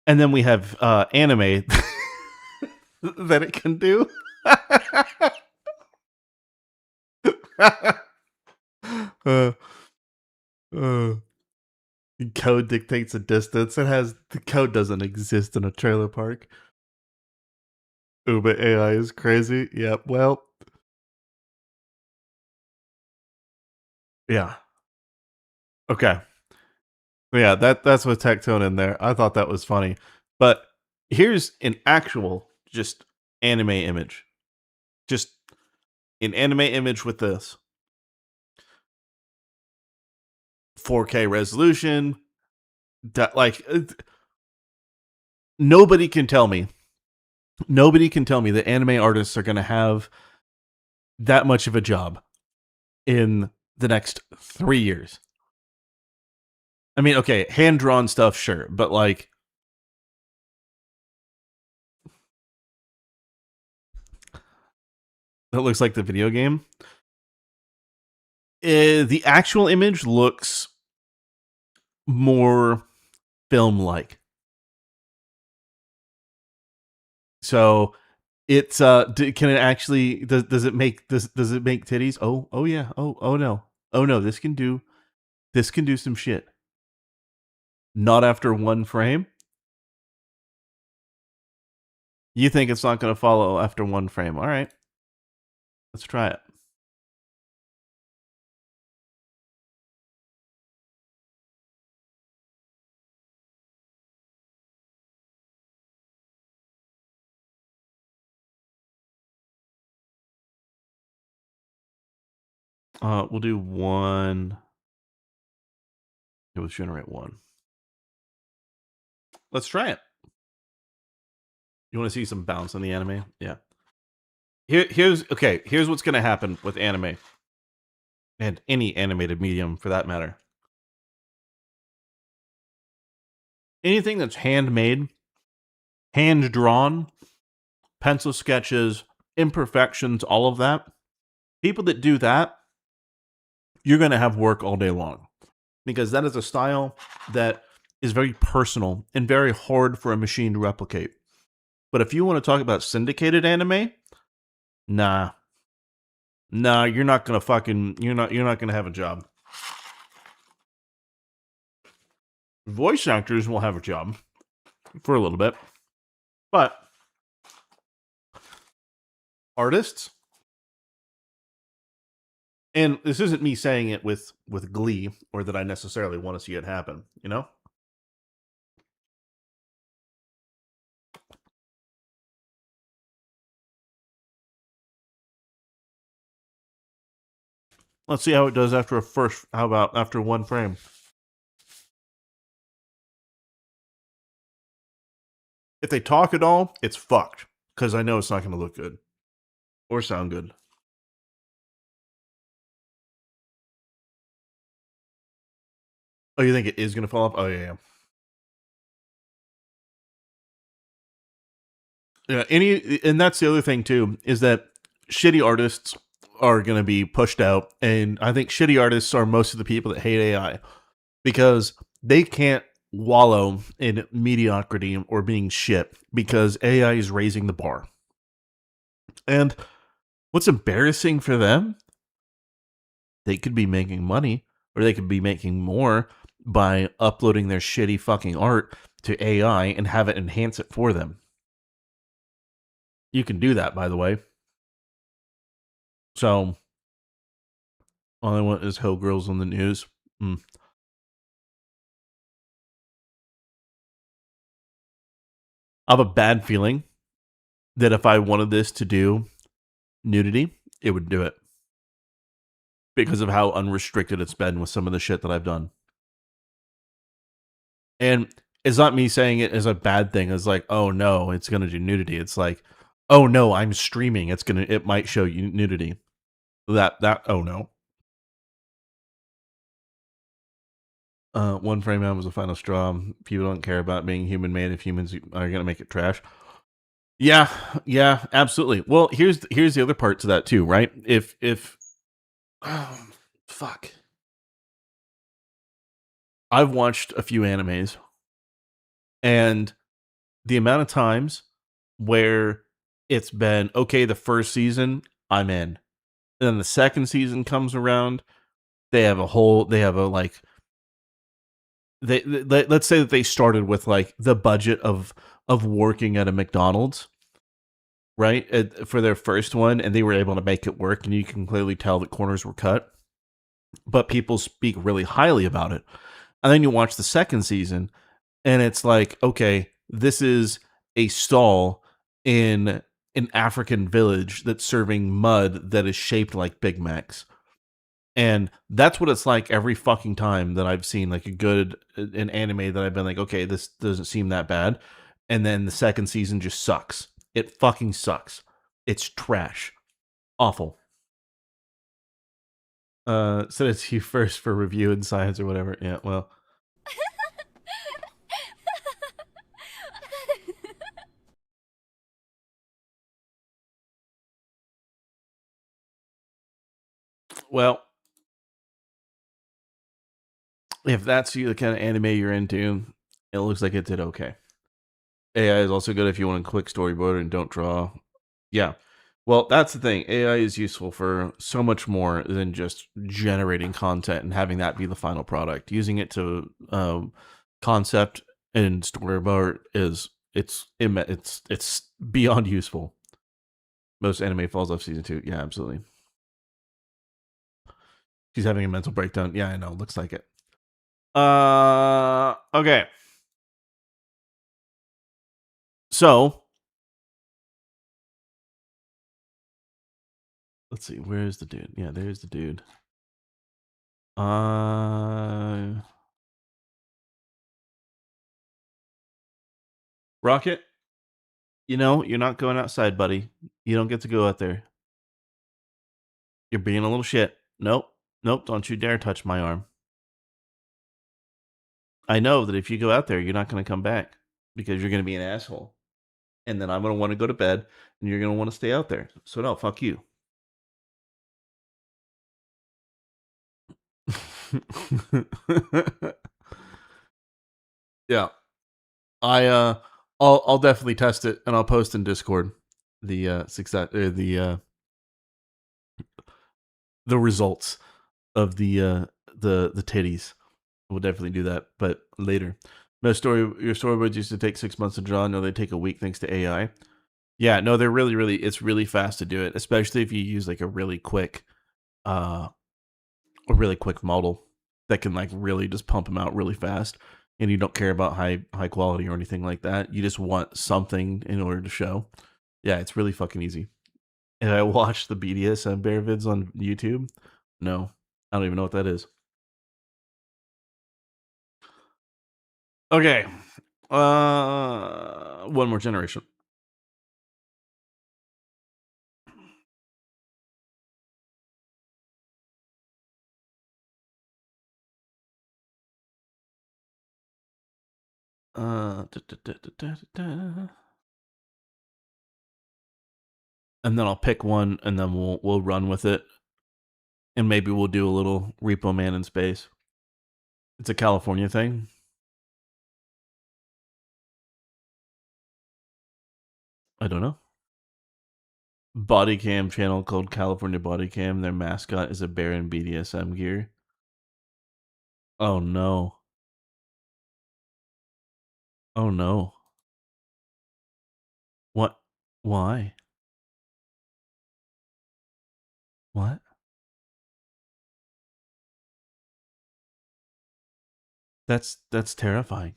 And then we have anime that it can do. Code dictates a distance. The code doesn't exist in a trailer park. But AI is crazy. Yep. Well. Yeah. Okay. Yeah, that's with Tectone in there. I thought that was funny. But here's an actual just anime image. Just an anime image with this. 4K resolution. Nobody can tell me that anime artists are going to have that much of a job in the next 3 years. I mean, okay, hand-drawn stuff, sure, but like... That looks like the video game. The actual image looks more film-like. So it's can it actually does it make titties? Oh yeah. Oh no. This can do some shit. Not after one frame. You think it's not going to follow after one frame? All right. Let's try it. We'll do one. It was generate one. Let's try it. You want to see some bounce in the anime? Yeah. Here's what's going to happen with anime. And any animated medium for that matter. Anything that's handmade, hand-drawn, pencil sketches, imperfections, all of that. People that do that, you're going to have work all day long. Because that is a style that is very personal and very hard for a machine to replicate. But if you want to talk about syndicated anime, nah, you're not going to have a job. Voice actors will have a job for a little bit. But artists, and this isn't me saying it with glee or that I necessarily want to see it happen, you know? Let's see how it does after how about after one frame? If they talk at all, it's fucked. Because I know it's not going to look good. Or sound good. Oh, you think it is going to fall off? Oh, yeah. Yeah, and that's the other thing too, is that shitty artists are going to be pushed out, and I think shitty artists are most of the people that hate AI because they can't wallow in mediocrity or being shit because AI is raising the bar. And what's embarrassing for them, they could be making money, or they could be making more by uploading their shitty fucking art to AI and have it enhance it for them. You can do that, by the way. So, all I want is Ho Girls on the news. I have a bad feeling that if I wanted this to do nudity, it would do it. Because of how unrestricted it's been with some of the shit that I've done. And it's not me saying it as a bad thing. It's like, oh no, it's going to do nudity. It's like, oh no, I'm streaming. It might show you nudity. Oh no. One frame out was the final straw. People don't care about being human made if humans are going to make it trash. Yeah, absolutely. Well, here's the other part to that too, right? If oh, fuck. I've watched a few animes, and the amount of times where it's been, okay, the first season, I'm in. And then the second season comes around, let's say that they started with like the budget of working at a McDonald's, right? For their first one, and they were able to make it work, and you can clearly tell that corners were cut. But people speak really highly about it. And then you watch the second season, and it's like, okay, this is a stall in an African village that's serving mud that is shaped like Big Macs. And that's what it's like every fucking time that I've seen like an anime that I've been like, okay, this doesn't seem that bad. And then the second season just sucks. It fucking sucks. It's trash. Awful. Said it's you first for review and science or whatever. Yeah, well. Well, if that's the kind of anime you're into, it looks like it did okay. AI is also good if you want a quick storyboard and don't draw. Yeah. Well, that's the thing. AI is useful for so much more than just generating content and having that be the final product. Using it to concept and storyboard it's beyond useful. Most anime falls off season 2. Yeah, absolutely. She's having a mental breakdown. Yeah, I know. Looks like it. Okay. So, let's see. Where's the dude? Yeah, there's the dude. Rocket, you're not going outside, buddy. You don't get to go out there. You're being a little shit. Nope. Don't you dare touch my arm. I know that if you go out there, you're not going to come back because you're going to be an asshole. And then I'm going to want to go to bed and you're going to want to stay out there. So no, fuck you. Yeah. I'll definitely test it and I'll post in Discord the results of the titties. We'll definitely do that, but later. Your storyboards used to take 6 months to draw. No, they take a week thanks to AI. Yeah, no, they're it's really fast to do it, especially if you use like a really quick model that can like really just pump them out really fast, and you don't care about high quality or anything like that. You just want something in order to show. Yeah, it's really fucking easy. And I watched the BDSM bear vids on YouTube. No, I don't even know what that is. Okay, One more generation. And then I'll pick one, and then we'll run with it, and maybe we'll do a little Repo Man in space. It's a California thing. I don't know. Body cam channel called California Body Cam. Their mascot is a bear in BDSM gear. Oh no. Oh no. What? Why? What? That's terrifying.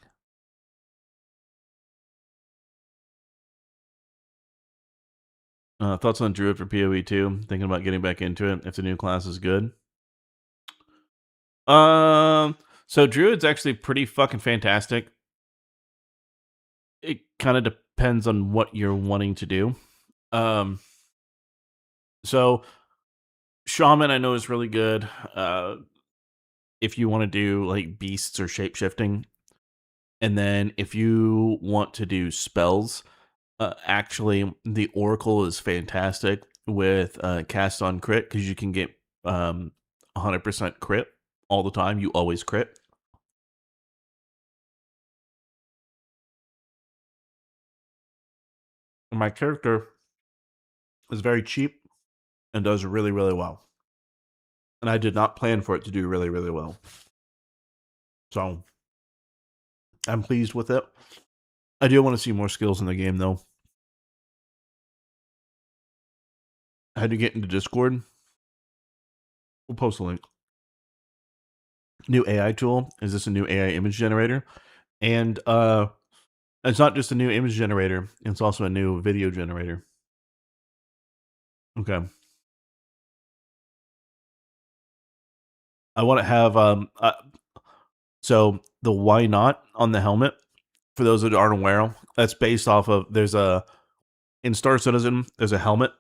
Thoughts on Druid for PoE 2? Thinking about getting back into it if the new class is good. So Druid's actually pretty fucking fantastic. It kind of depends on what you're wanting to do. So Shaman I know is really good. If you want to do like beasts or shapeshifting. And then if you want to do spells, actually the Oracle is fantastic with cast on crit because you can get 100% crit all the time. You always crit. And my character is very cheap and does really, really well. And I did not plan for it to do really, really well. So I'm pleased with it. I do want to see more skills in the game, though. How do you get into Discord? We'll post a link. New AI tool. Is this a new AI image generator? And it's not just a new image generator. It's also a new video generator. Okay. I want to have so the why not on the helmet, for those that aren't aware, that's based off of in Star Citizen, there's a helmet,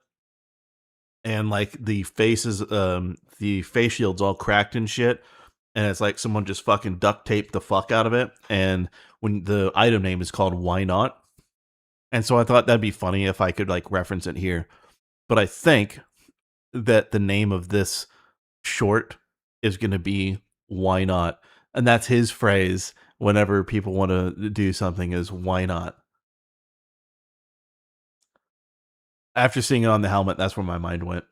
and like the faces, the face shield's all cracked and shit, and it's like someone just fucking duct taped the fuck out of it, and when the item name is called Why Not, and so I thought that'd be funny if I could like reference it here, but I think that the name of this short is going to be Why Not, and that's his phrase whenever people want to do something is why not. After seeing it on the helmet, that's where my mind went.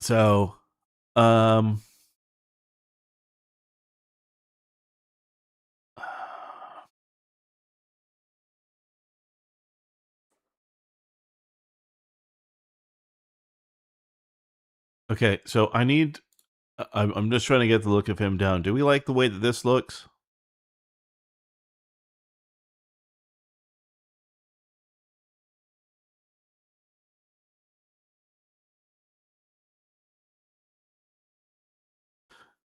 So, okay, so I'm just trying to get the look of him down. Do we like the way that this looks?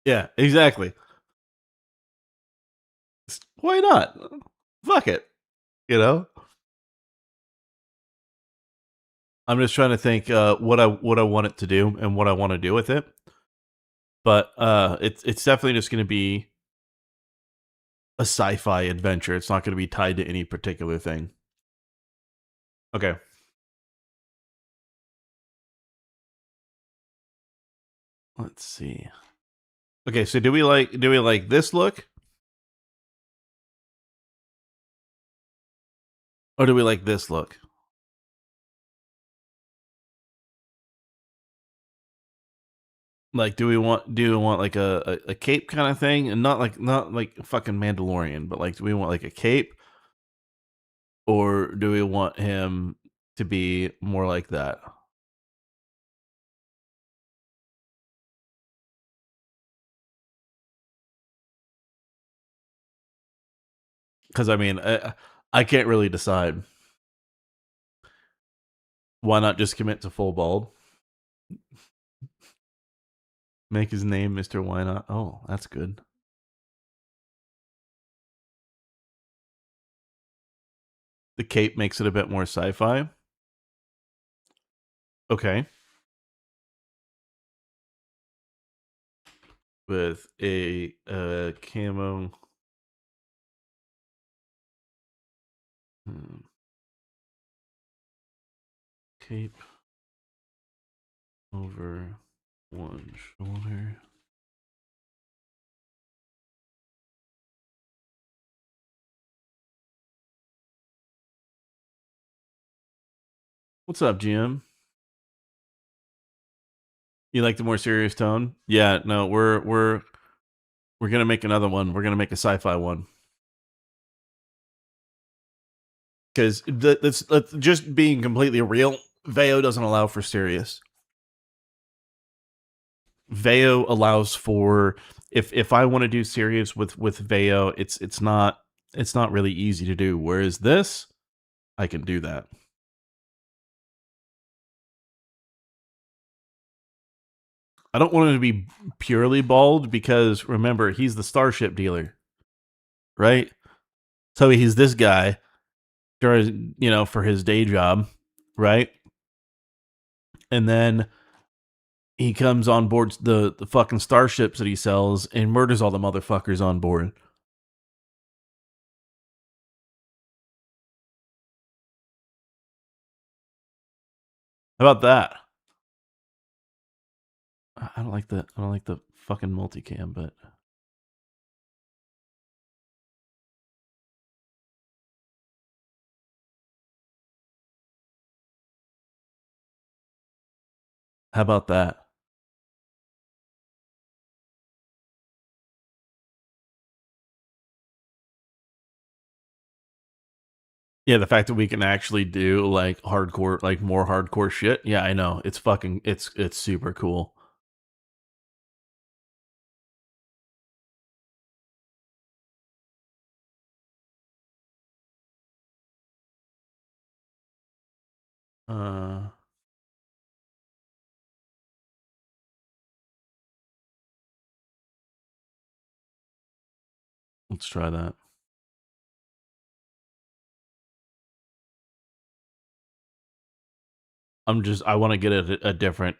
Yeah, exactly. Why not? Fuck it. You know? I'm just trying to think what I want it to do and what I want to do with it. But it's definitely just going to be a sci-fi adventure. It's not going to be tied to any particular thing. Okay. Let's see. Okay, so do we like this look? Or do we like this look? Like, do we want like a cape kind of thing, and not like fucking Mandalorian, but like, do we want like a cape, or do we want him to be more like that? Because I mean, I can't really decide. Why not just commit to full bald? Make his name Mr. Why Not. Oh, that's good. The cape makes it a bit more sci-fi. Okay. With a camo. Cape over one shoulder. What's up, GM? You like the more serious tone? Yeah, no, we're gonna make another one. We're gonna make a sci-fi one. Because that's just being completely real. Veo doesn't allow for serious. Veo allows for if I want to do serious with Veo, it's not really easy to do. Whereas this, I can do that. I don't want him to be purely bald because remember, he's the Starship dealer, right? So he's this guy during, for his day job, right? And then he comes on board the fucking starships that he sells and murders all the motherfuckers on board. How about that? I don't like the fucking multicam, but how about that? Yeah, the fact that we can actually do like hardcore, like more hardcore shit. Yeah, I know. It's fucking it's super cool. Let's try that. I want to get a different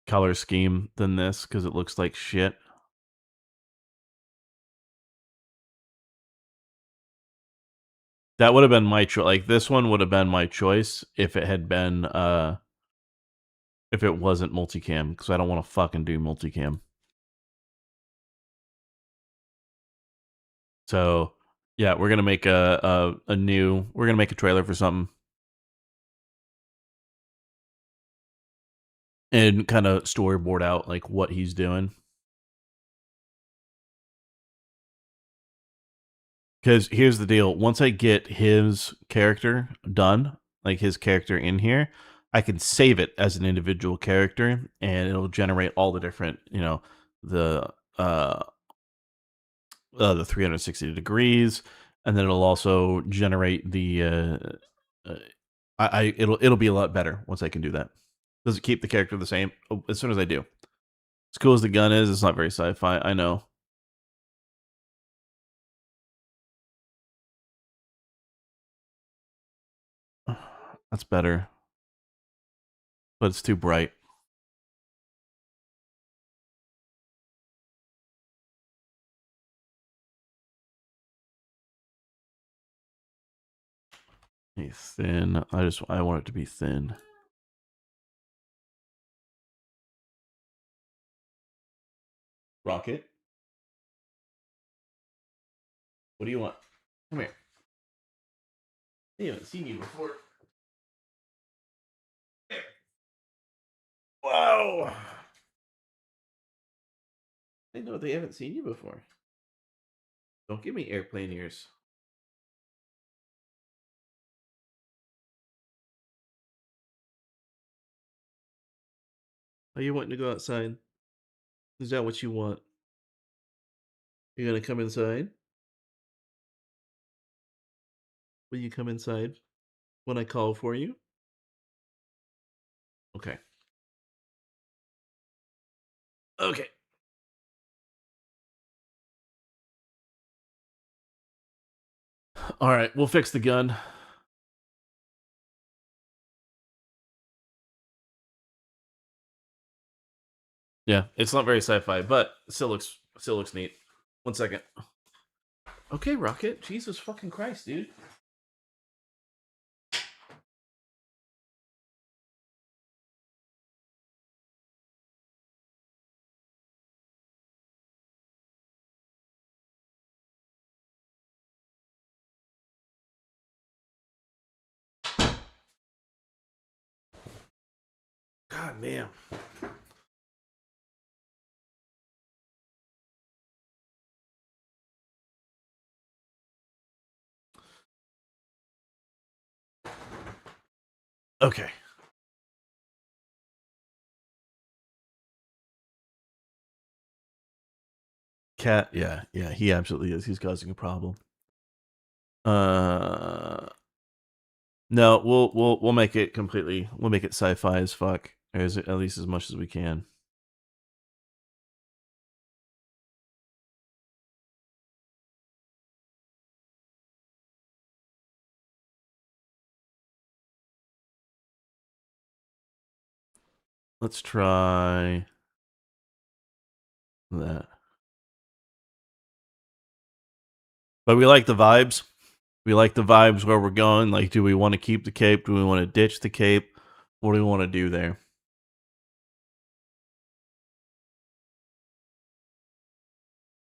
color scheme than this because it looks like shit. That would have been my choice. Like this one would have been my choice if it had been if it wasn't multicam, because I don't want to fucking do multicam. So yeah, we're gonna make we're gonna make a trailer for something. And kind of storyboard out like what he's doing. Because here's the deal. Once I get his character done, like his character in here, I can save it as an individual character and it'll generate all the different, the 360 degrees, and then it'll also generate the it'll be a lot better once I can do that. Does it keep the character the same? Oh, as soon as I do. As cool as the gun is, it's not very sci-fi, I know. That's better. But it's too bright. Hey, thin. I want it to be thin. Rocket? What do you want? Come here. I haven't seen you before. Here. Wow. I know they haven't seen you before. Don't give me airplane ears. Are you wanting to go outside? Is that what you want? You're gonna come inside? Will you come inside when I call for you? Okay. Okay. All right, we'll fix the gun. Yeah, it's not very sci-fi, but still looks neat. 1 second. Okay, Rocket. Jesus fucking Christ, dude. God damn. Okay. Cat, yeah, he absolutely is. He's causing a problem. No, we'll make it completely. We'll make it sci-fi as fuck, at least as much as we can. Let's try that. But we like the vibes. We like the vibes where we're going. Like, do we want to keep the cape? Do we want to ditch the cape? What do we want to do there?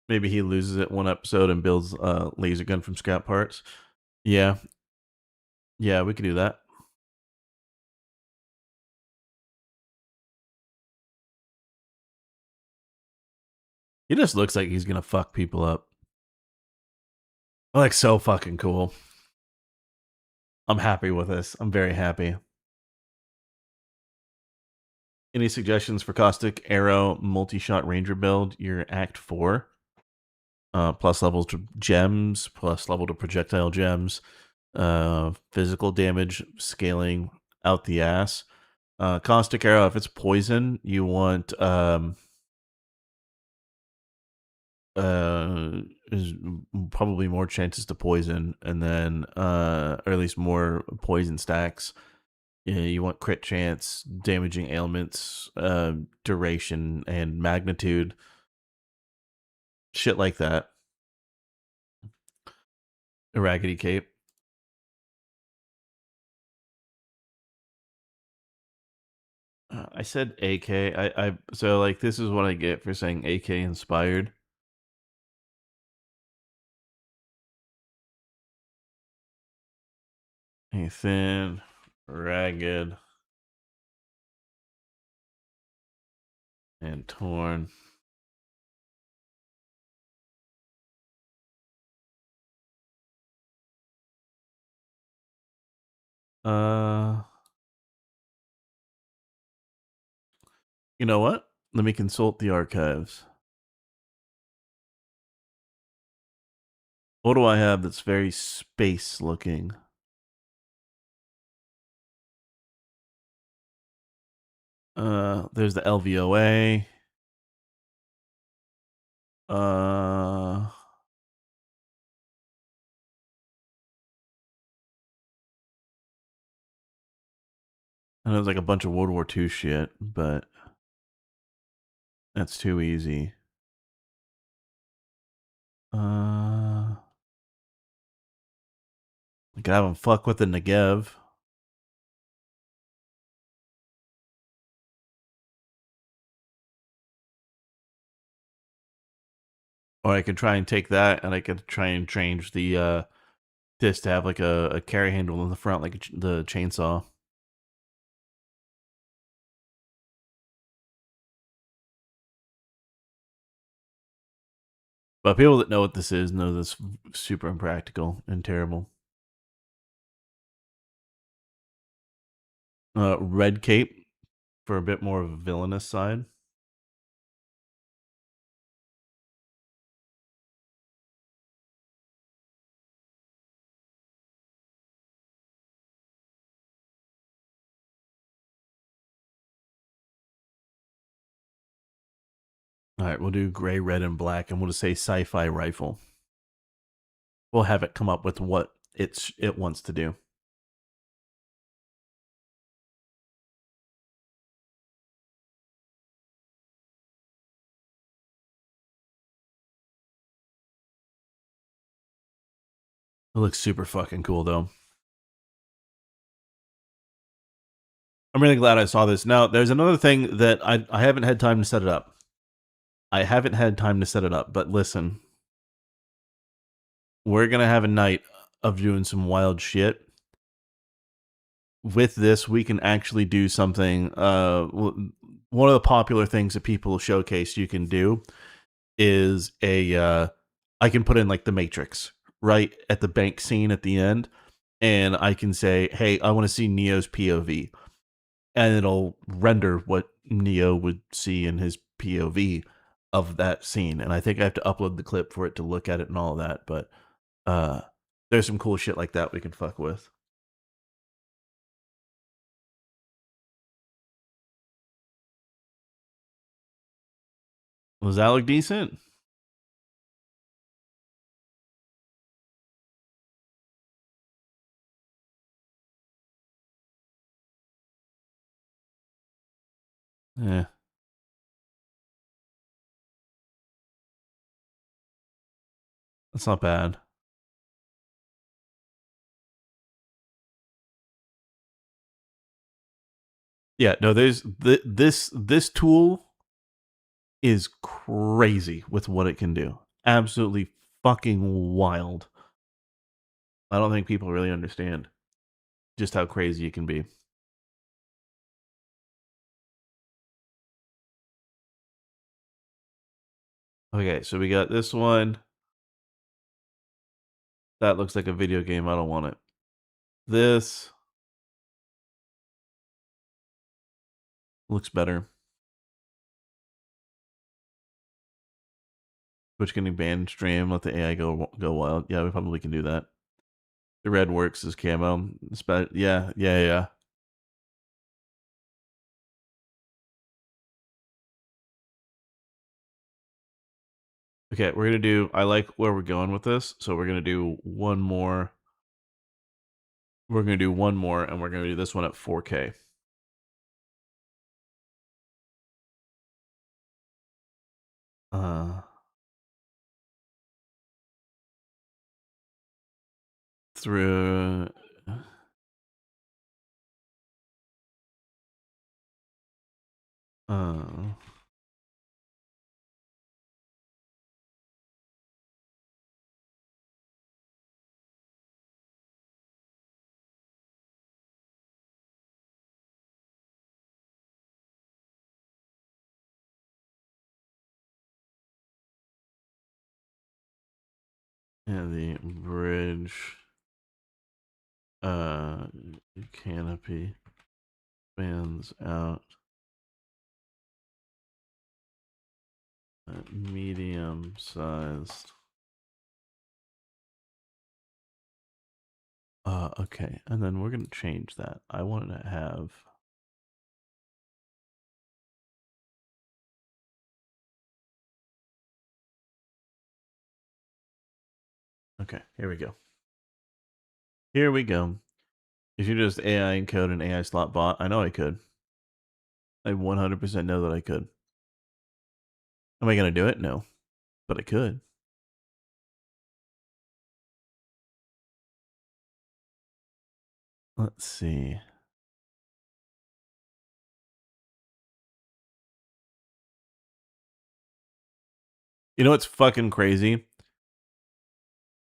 Maybe he loses it one episode and builds a laser gun from scrap parts. Yeah. Yeah, we could do that. He just looks like he's gonna fuck people up. Like, so fucking cool. I'm happy with this. I'm very happy. Any suggestions for Caustic Arrow multi-shot Ranger build? Your Act 4. Plus level to gems, plus level to projectile gems. Physical damage scaling out the ass. Caustic Arrow, if it's poison, you want is probably more chances to poison, and then or at least more poison stacks. You want crit chance, damaging ailments, duration, and magnitude. Shit like that. A raggedy cape. I said AK. So like this is what I get for saying AK inspired. A thin, ragged, and torn. You know what? Let me consult the archives. What do I have that's very space looking? There's the LVOA. And there's like a bunch of World War II shit, but that's too easy. I could have him fuck with the Negev. Or I could try and take that, and I could try and change the this to have like a carry handle in the front, like the chainsaw. But people that know what this is know this super impractical and terrible. Red cape for a bit more of a villainous side. All right, we'll do gray, red, and black, and we'll just say sci-fi rifle. we'll have it come up with what it wants to do. It looks super fucking cool, though. I'm really glad I saw this. Now, there's another thing that I haven't had time to set it up. I haven't had time to set it up, but listen. We're going to have a night of doing some wild shit. With this, we can actually do something. One of the popular things that people showcase you can do is I can put in like the Matrix right at the bank scene at the end, and I can say, hey, I want to see Neo's POV, and it'll render what Neo would see in his POV of that scene. And I think I have to upload the clip for it to look at it and all of that, but there's some cool shit like that we can fuck with. Does that look decent? Yeah. That's not bad. Yeah, no, there's this tool is crazy with what it can do. Absolutely fucking wild. I don't think people really understand just how crazy it can be. Okay, so we got this one. That looks like a video game. I don't want it. This looks better. Twitch getting banned stream. Let the AI go wild. Yeah, we probably can do that. The red works as camo. Yeah. Okay, we're gonna do. I like where we're going with this, so we're gonna do one more. We're gonna do one more, and we're gonna do this one at 4K. Through. Yeah, the bridge canopy spans out medium sized. Okay, and then we're gonna change that. I want to have. Okay, here we go. Here we go. If you just AI encode an AI slot bot, I know I could. I 100% know that I could. Am I going to do it? No. But I could. Let's see. You know what's fucking crazy?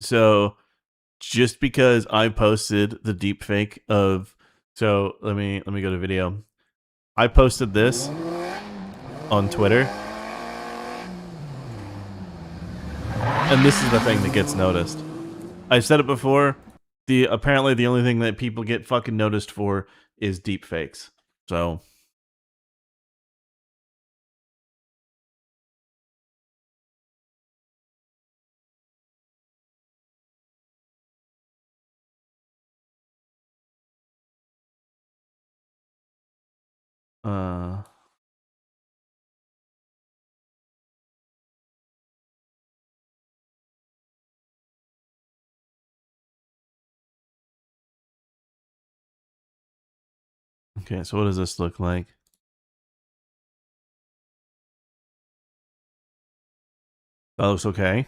So, just because I posted the deep fake of... So, let me go to video. I posted this on Twitter. And this is the thing that gets noticed. I've said it before. Apparently the only thing that people get fucking noticed for is deep fakes. So Okay, so what does this look like? That looks okay.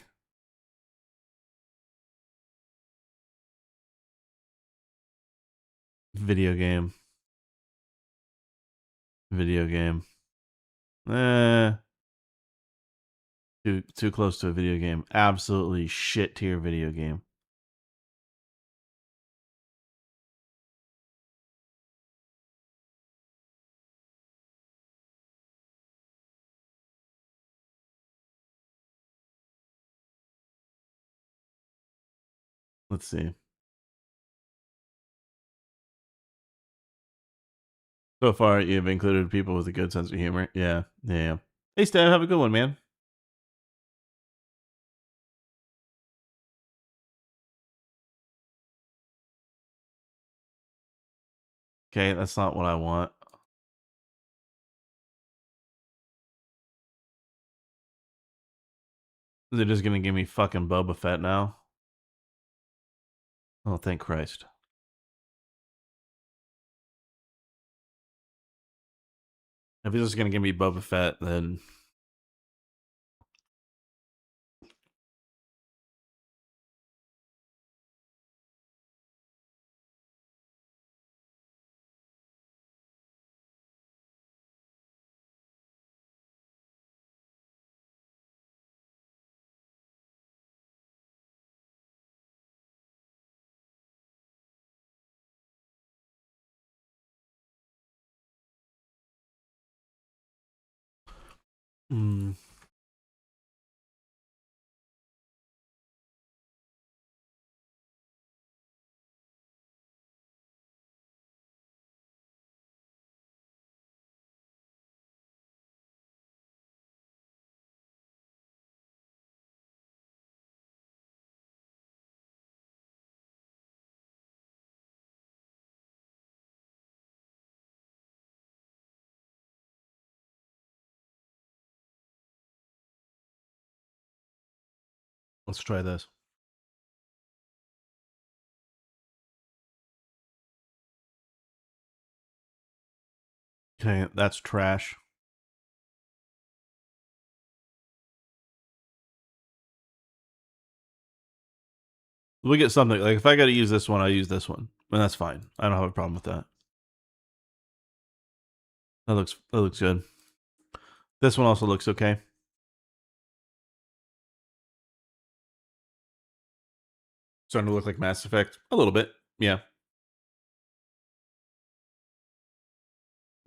Video game. Video game. Too close to a video game. Absolutely shit tier video game. Let's see. So far, you've included people with a good sense of humor. Yeah, yeah. Hey, Stan, have a good one, man. Okay, that's not what I want. They're just gonna give me fucking Boba Fett now. Oh, thank Christ. If he's just gonna give me Boba Fett, then let's try this. Okay, that's trash. We get something like if I got to use this one, I use this one, and that's fine. I don't have a problem with that. That looks good. This one also looks okay. Starting to look like Mass Effect a little bit, yeah,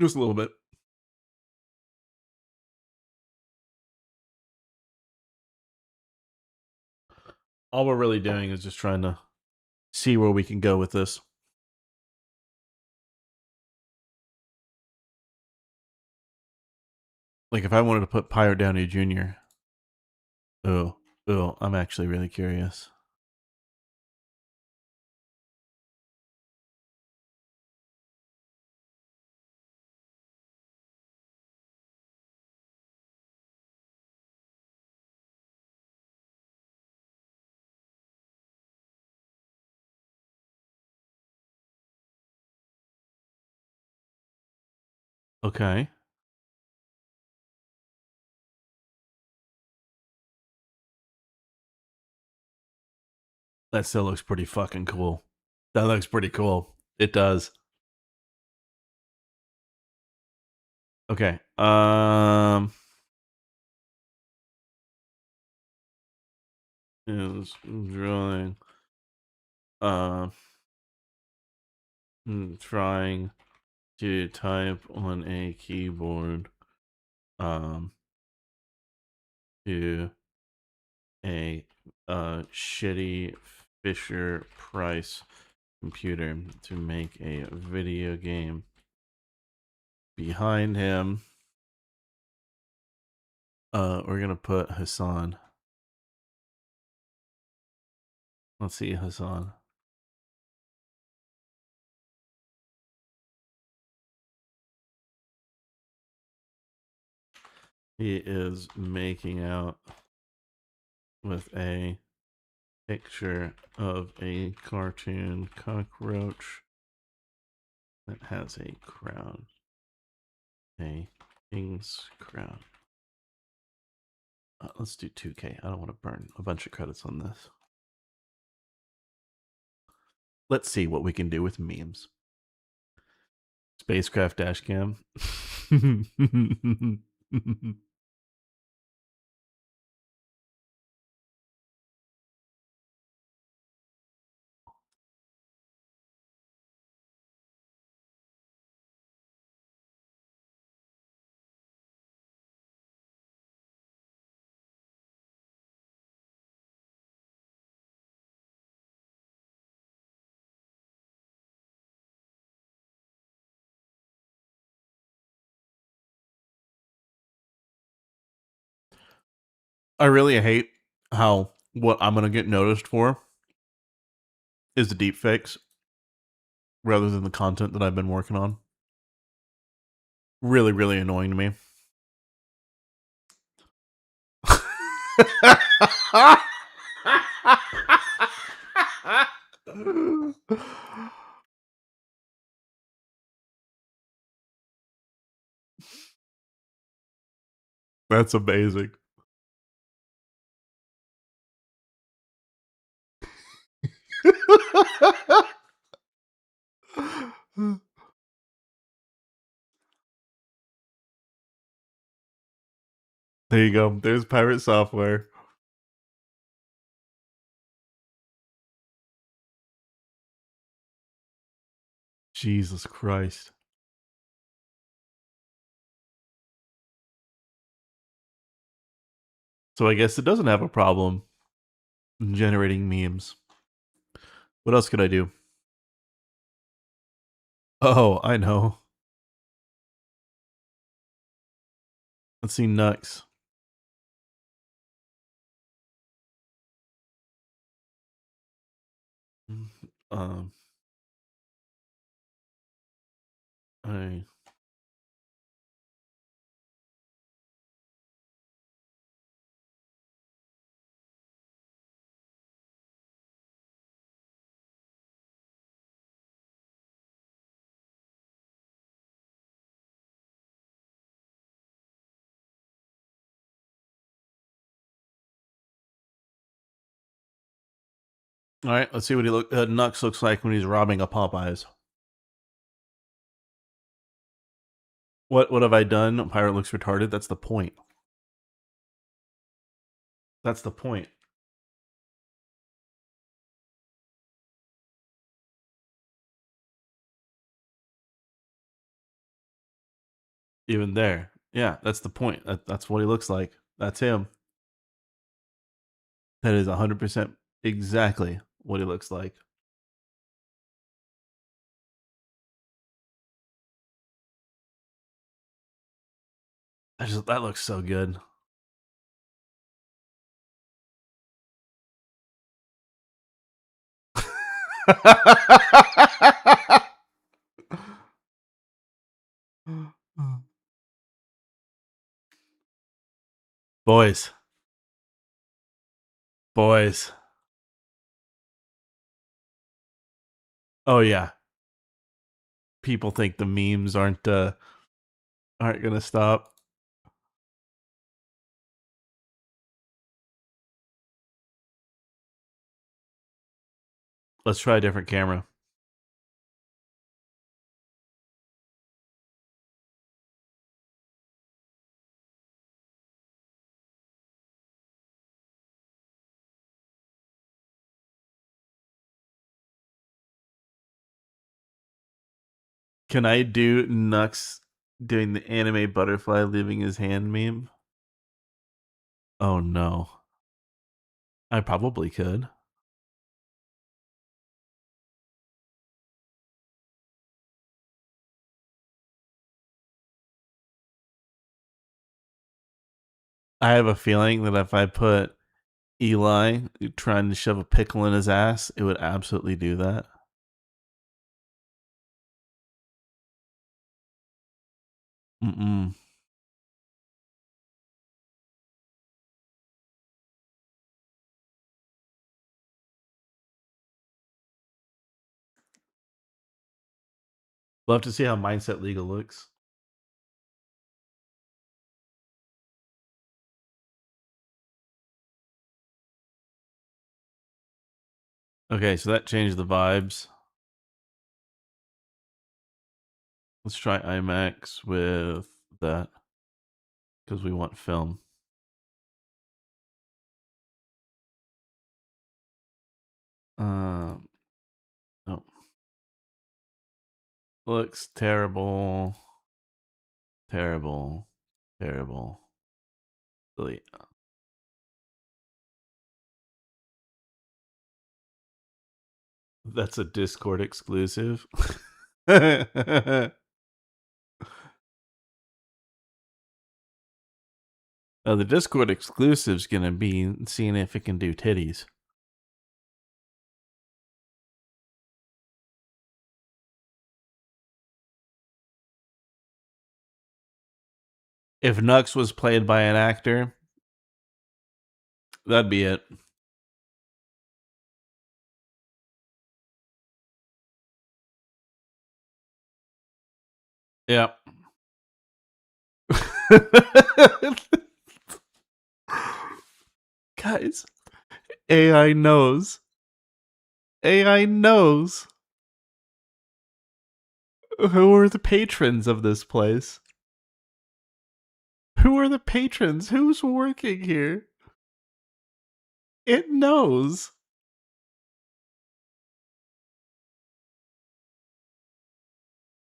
just a little bit. All we're really doing is just trying to see where we can go with this. Like if I wanted to put Pirate Downey Jr. Oh, I'm actually really curious. Okay. That still looks pretty fucking cool. That looks pretty cool. It does. Okay. Is drawing. Trying to type on a keyboard. To a shitty Fisher Price computer to make a video game. Behind him, we're gonna put Hassan. Let's see Hassan. He is making out with a picture of a cartoon cockroach that has a crown. A king's crown. Let's do 2K. I don't want to burn a bunch of credits on this. Let's see what we can do with memes. Spacecraft dashcam. I really hate how what I'm gonna get noticed for is the deep fakes rather than the content that I've been working on. Really, really annoying to me. That's amazing. There you go. There's pirate software. Jesus Christ. So I guess it doesn't have a problem generating memes. What else could I do? Oh, I know. Let's see Nux. Um I All right, let's see what Nux looks like when he's robbing a Popeyes. What have I done? Pirate looks retarded. That's the point. That's the point. Even there. Yeah, that's the point. That's what he looks like. That's him. That is 100% exactly what he looks like. That looks so good. Boys. Boys. Oh yeah. People think the memes aren't gonna stop. Let's try a different camera. Can I do Nux doing the anime butterfly leaving his hand meme? Oh no. I probably could. I have a feeling that if I put Eli trying to shove a pickle in his ass, it would absolutely do that. Mm-mm. We'll have to see how Mindset Legal looks. Okay, so that changed the vibes. Let's try IMAX with that because we want film. No. Looks terrible. Terrible. Terrible. Delete. That's a Discord exclusive. The Discord exclusive's gonna be seeing if it can do titties. If Nux was played by an actor, that'd be it. Yeah. Guys, AI knows. AI knows. Who are the patrons of this place? Who are the patrons? Who's working here? It knows.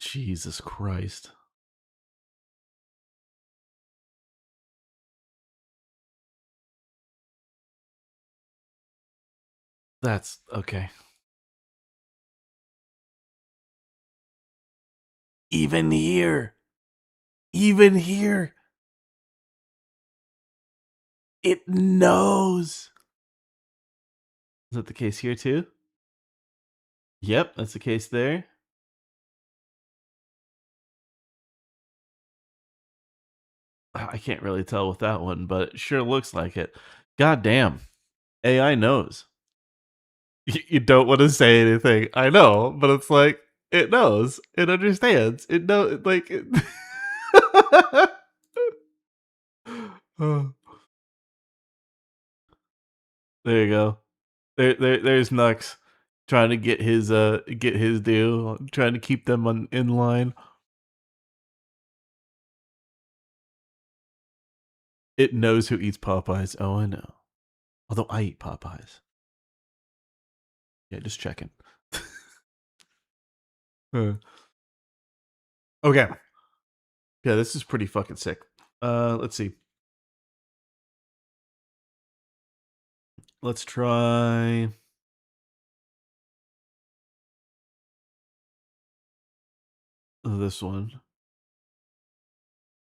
Jesus Christ. That's okay. Even here, it knows. Is that the case here too? Yep, that's the case there. I can't really tell with that one, but it sure looks like it. God damn. AI knows. You don't want to say anything. I know, but it's like, it knows. It understands. It knows, like... It Oh. There you go. There's Nux trying to get his due, trying to keep them in line. It knows who eats Popeyes. Oh, I know. Although I eat Popeyes. Yeah, just checking. Okay. Yeah, this is pretty fucking sick. Let's see. Let's try this one.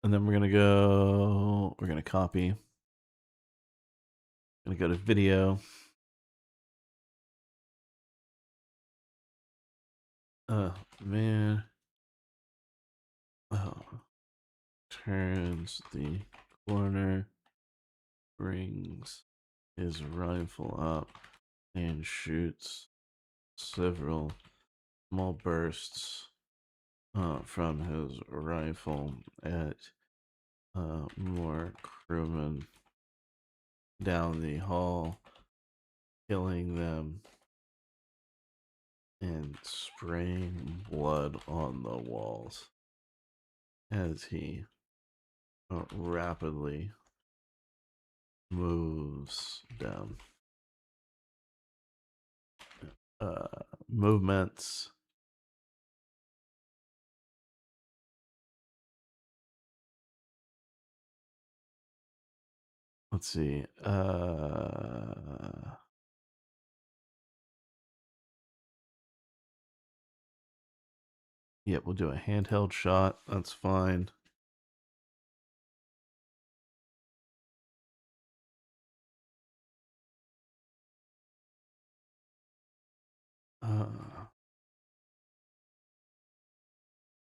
And then we're gonna copy. Gonna go to video. Man. Oh. Turns the corner, brings his rifle up, and shoots several small bursts from his rifle at more crewmen down the hall, killing them and spraying blood on the walls as he rapidly moves down. Movements. Let's see. Yeah, we'll do a handheld shot. That's fine.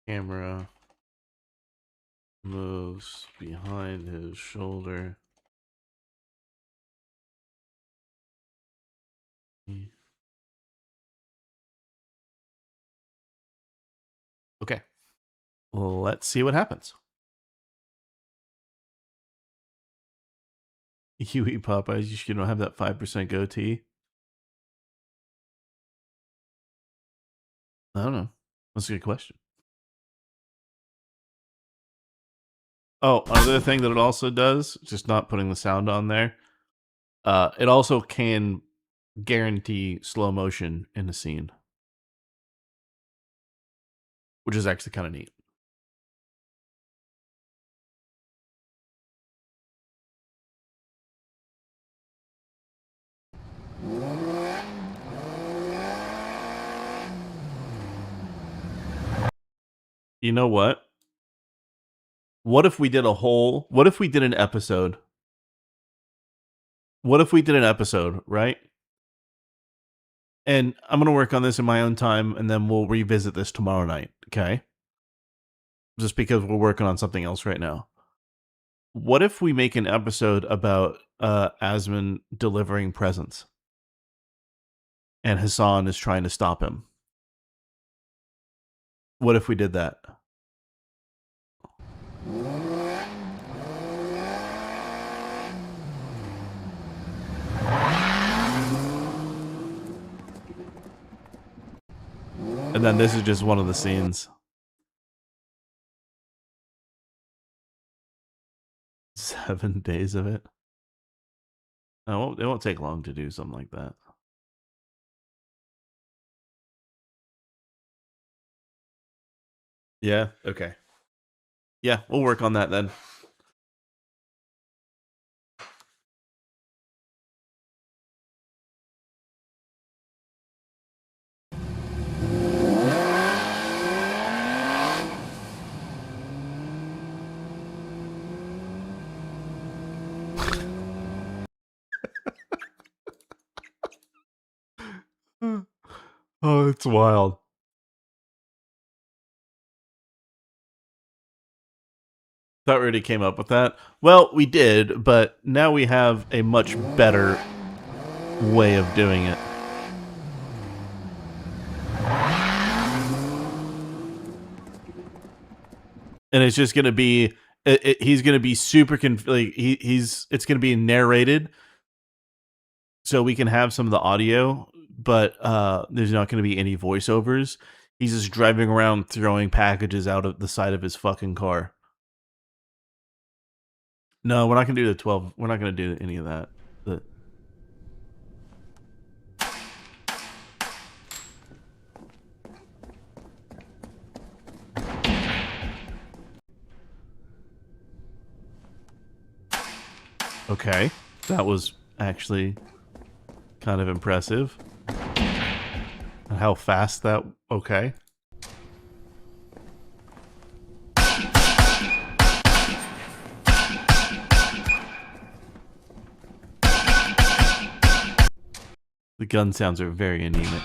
Camera moves behind his shoulder. Okay. Well, let's see what happens. You eat Popeyes, you don't have that 5% goatee. I don't know. That's a good question. Oh, another thing that it also does, just not putting the sound on there, it also can guarantee slow motion in a scene, which is actually kind of neat. You know what? What if we did an episode? What if we did an episode, right? And I'm going to work on this in my own time, and then we'll revisit this tomorrow night, okay? Just because we're working on something else right now. What if we make an episode about Asmund delivering presents? And Hassan is trying to stop him. What if we did that? And then this is just one of the scenes. 7 days of it. It won't take long to do something like that. Yeah, okay. Yeah, we'll work on that then. Oh, it's wild. Thought we already came up with that. Well, we did, but now we have a much better way of doing it. And it's just gonna be, he's gonna be super it's gonna be narrated, so we can have some of the audio, but there's not gonna be any voiceovers. He's just driving around throwing packages out of the side of his fucking car. No, we're not gonna do the 12. We're not gonna do any of that. Okay, that was actually kind of impressive. How fast that... Okay. The gun sounds are very anemic.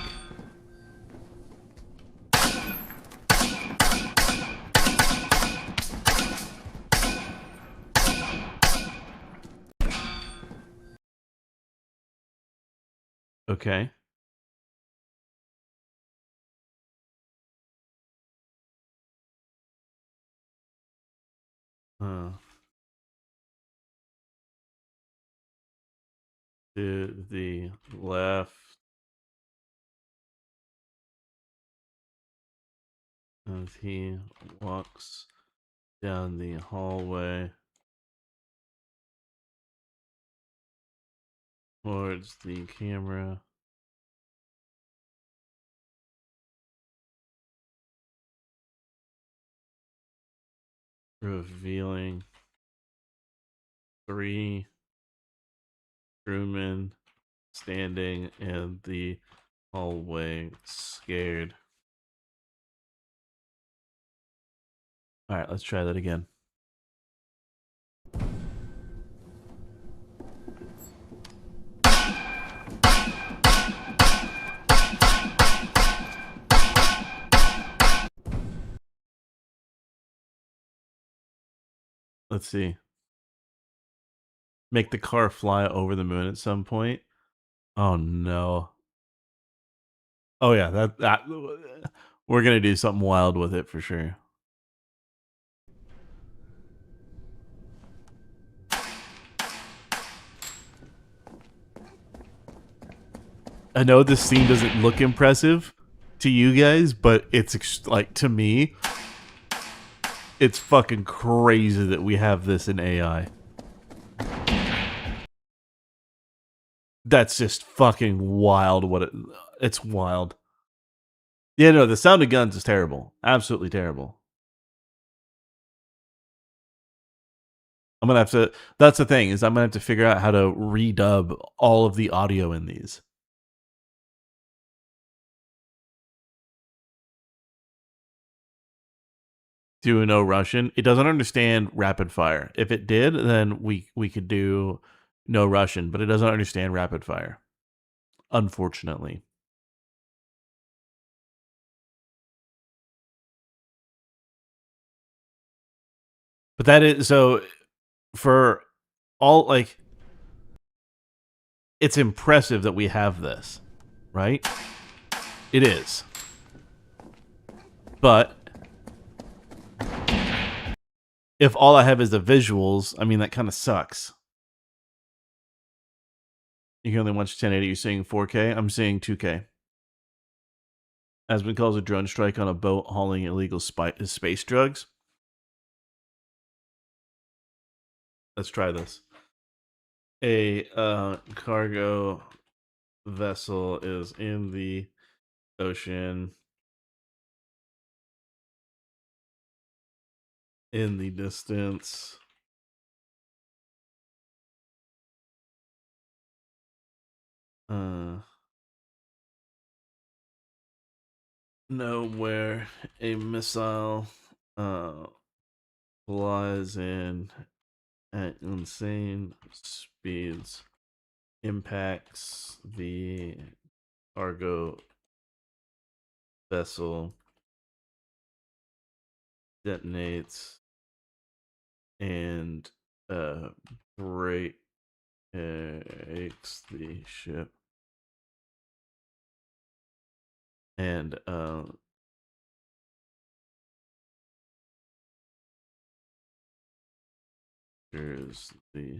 Okay. To the left. As he walks down the hallway towards the camera. Revealing 3 crewmen standing in the hallway, scared. All right, let's try that again. Let's see. Make the car fly over the moon at some point. Oh no. Oh yeah, that We're gonna do something wild with it for sure. I know this scene doesn't look impressive to you guys, but it's like, to me, it's fucking crazy that we have this in AI. That's just fucking wild. It's wild. Yeah, no, the sound of guns is terrible. Absolutely terrible. I'm gonna have to. That's the thing, is I'm gonna have to figure out how to redub all of the audio in these. Do no Russian. It doesn't understand rapid fire. If it did, then we could do no Russian, but it doesn't understand rapid fire. Unfortunately. But that is so for all, like, it's impressive that we have this, right? It is. But if all I have is the visuals, I mean, that kind of sucks. You can only watch 1080. You're seeing 4K. I'm seeing 2K. Aspen calls a drone strike on a boat hauling illegal space drugs. Let's try this. A cargo vessel is in the ocean in the distance. Where a missile flies in at insane speeds, impacts the cargo vessel, detonates, and breaks the ship. And here's the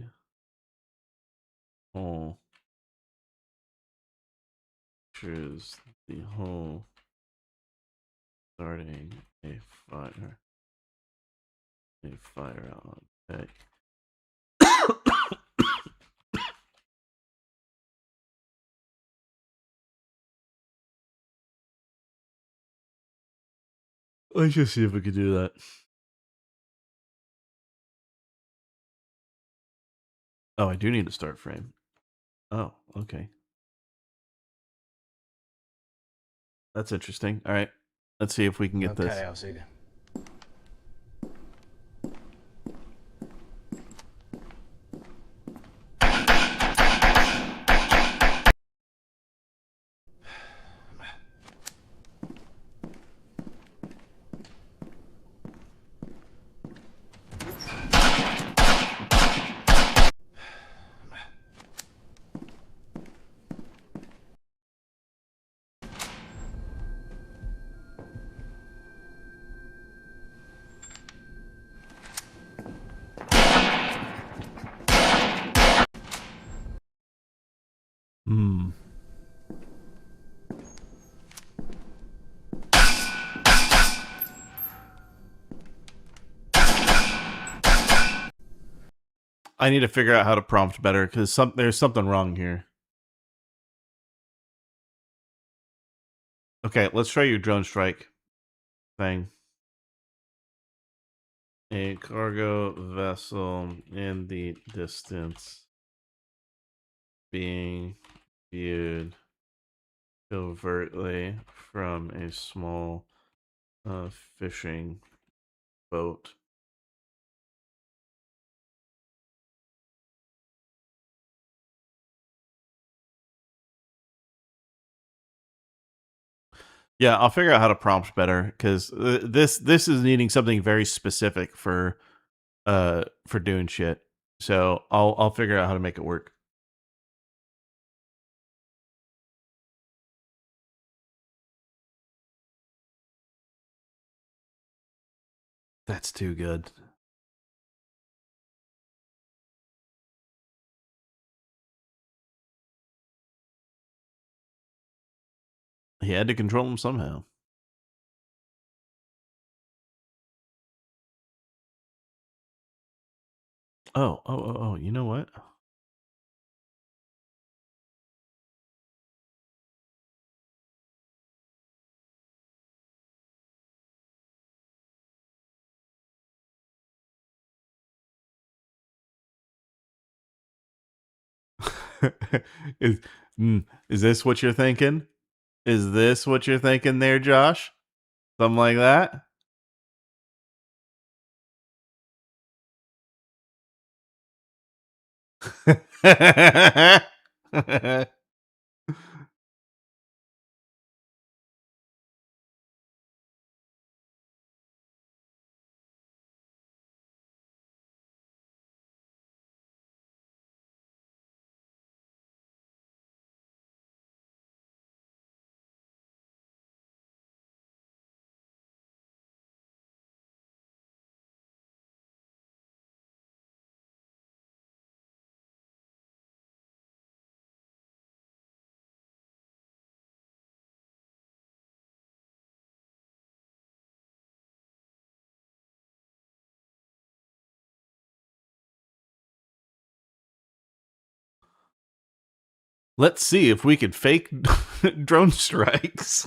hole. Here's the hole. Starting a fire. A fire on deck. Let's just see if we can do that. Oh, I do need a start frame. Oh, okay. That's interesting. All right. Let's see if we can get this. Alcide. I need to figure out how to prompt better because there's something wrong here. Okay, let's try your drone strike thing. A cargo vessel in the distance being viewed covertly from a small fishing boat. Yeah, I'll figure out how to prompt better because this is needing something very specific for doing shit. So I'll figure out how to make it work. That's too good. He had to control him somehow. Oh, you know what? is, is this what you're thinking? Is this what you're thinking there, Josh? Something like that? Let's see if we could fake drone strikes.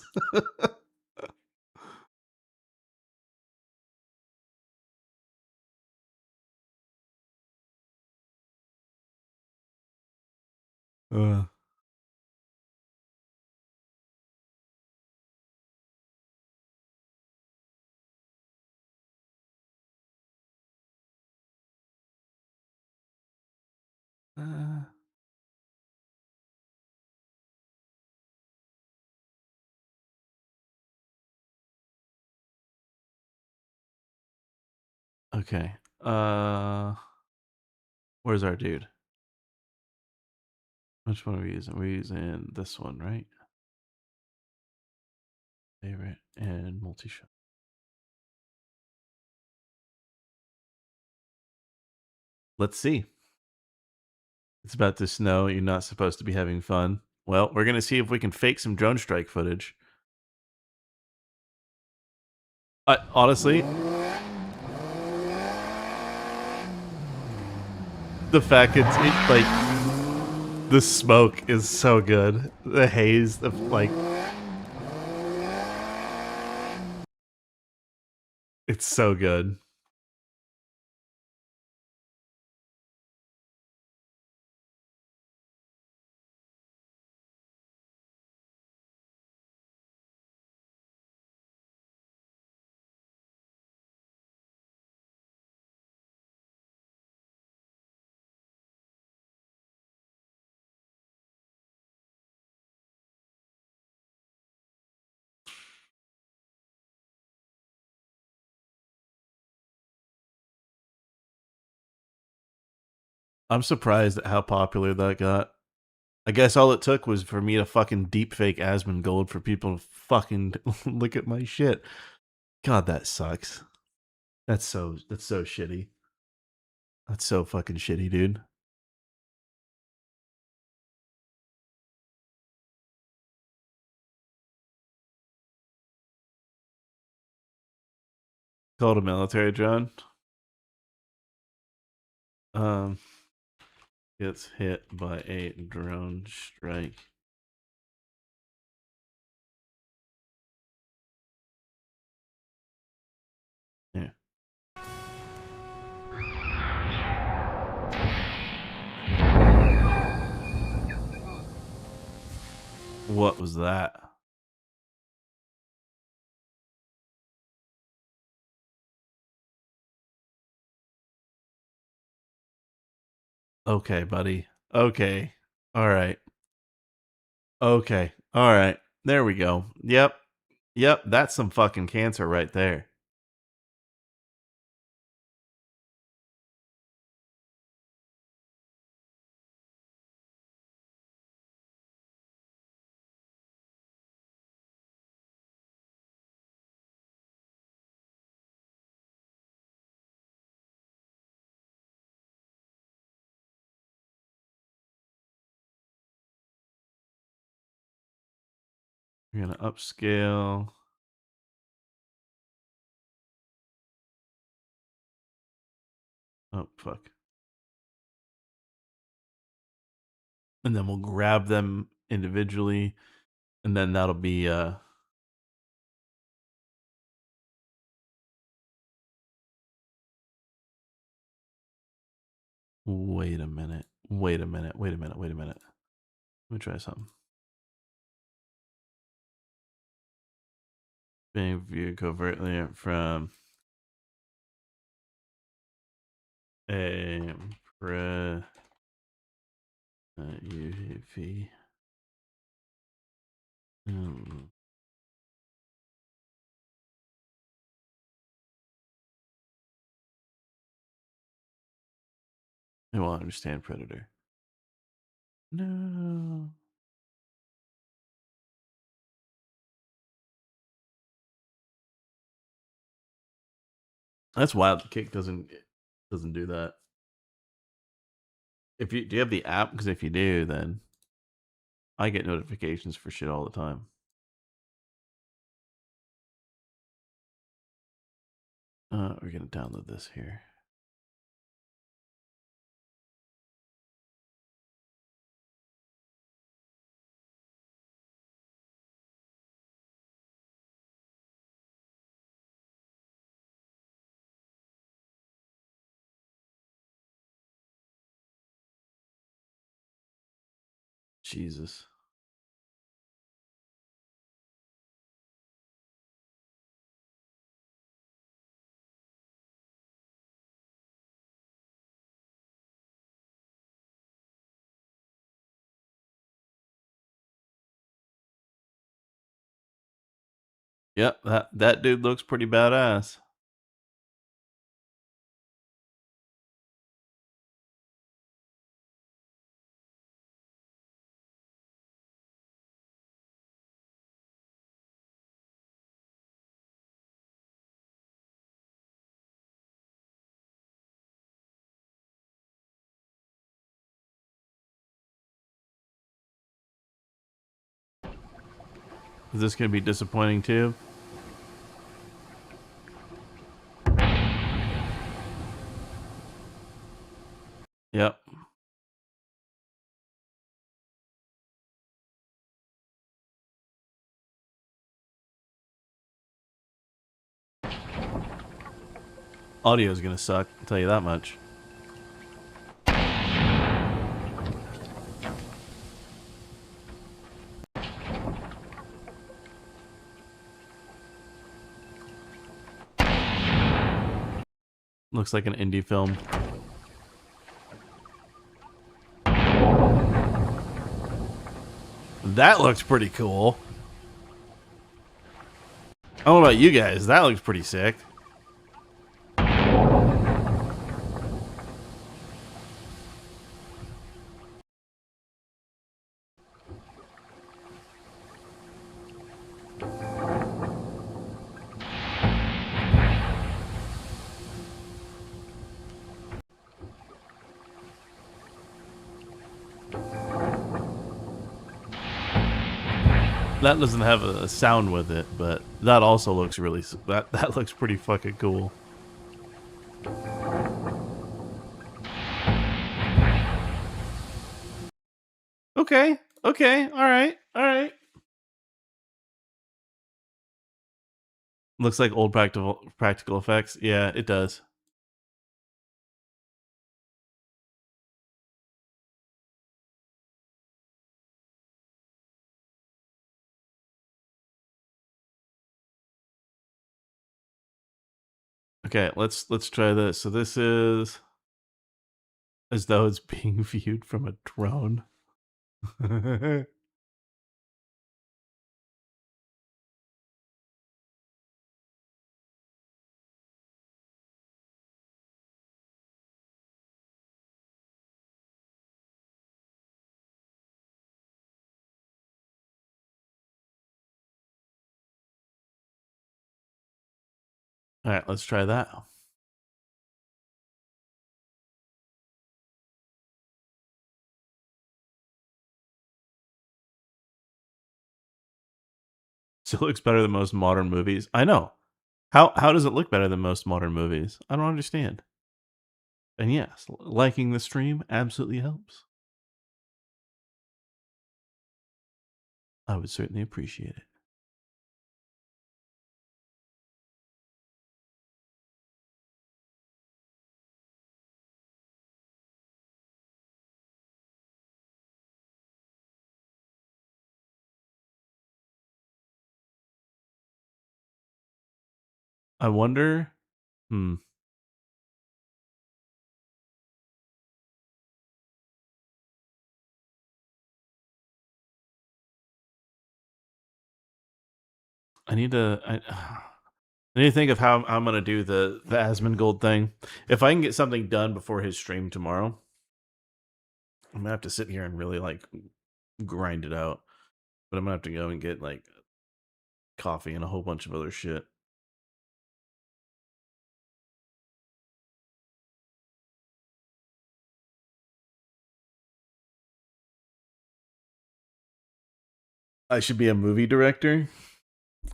uh. Uh, okay. Where's our dude? Which one are we using? We're using this one, right? Favorite and multi-shot. Let's see. It's about to snow. You're not supposed to be having fun. Well, we're gonna see if we can fake some drone strike footage. Honestly, the fact it's like the smoke is so good. The haze, the like, it's so good. I'm surprised at how popular that got. I guess all it took was for me to fucking deep fake Asmongold for people to fucking look at my shit. God, that sucks. That's so shitty. That's so fucking shitty, dude. Called a military drone. Gets hit by a drone strike. Yeah. What was that? Okay, buddy. Okay. All right. Okay. All right. There we go. Yep. Yep. That's some fucking cancer right there. We're gonna upscale. Oh fuck. And then we'll grab them individually, and then that'll be wait a minute. Wait a minute. Wait a minute. Wait a minute. Let me try something. Being viewed covertly from a UV. I won't understand Predator. No. That's wild. The Kick doesn't do that. If you do you have the app? Because if you do, then I get notifications for shit all the time. We're gonna download this here. Jesus. Yep, that dude looks pretty badass. Is this gonna be disappointing too? Yep. Audio is gonna suck, I'll tell you that much. Looks like an indie film. That looks pretty cool. I don't know about you guys, that looks pretty sick. That doesn't have a sound with it, but that also looks really that looks pretty fucking cool. Okay, okay, all right, all right. Looks like old practical effects. Yeah, it does. Okay, let's try this. So this is as though it's being viewed from a drone. All right, let's try that. Still looks better than most modern movies. I know. How does it look better than most modern movies? I don't understand. And yes, liking the stream absolutely helps. I would certainly appreciate it. I wonder. Hmm. I need to. I need to think of how I'm gonna do the Asmongold thing. If I can get something done before his stream tomorrow, I'm gonna have to sit here and really like grind it out. But I'm gonna have to go and get like coffee and a whole bunch of other shit. I should be a movie director.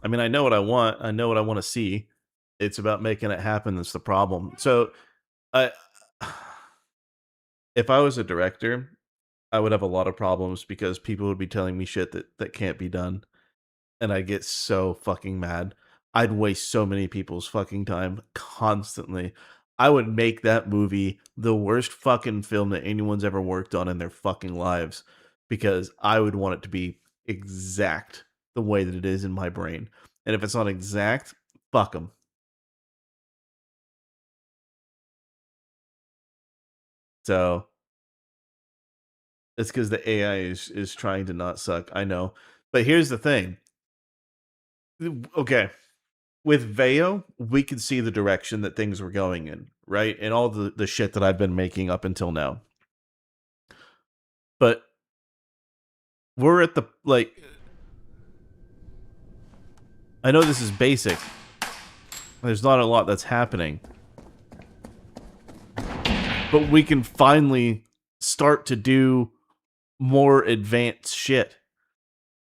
I mean, I know what I want. I know what I want to see. It's about making it happen that's the problem. So, I if I was a director, I would have a lot of problems because people would be telling me shit that can't be done, and I get so fucking mad. I'd waste so many people's fucking time constantly. I would make that movie the worst fucking film that anyone's ever worked on in their fucking lives because I would want it to be exact the way that it is in my brain. And if it's not exact, fuck them. So it's because the AI is trying to not suck. I know. But here's the thing. Okay. With Veo, we could see the direction that things were going in, right? And all the shit that I've been making up until now. But we're at the like I know this is basic. There's not a lot that's happening. But we can finally start to do more advanced shit.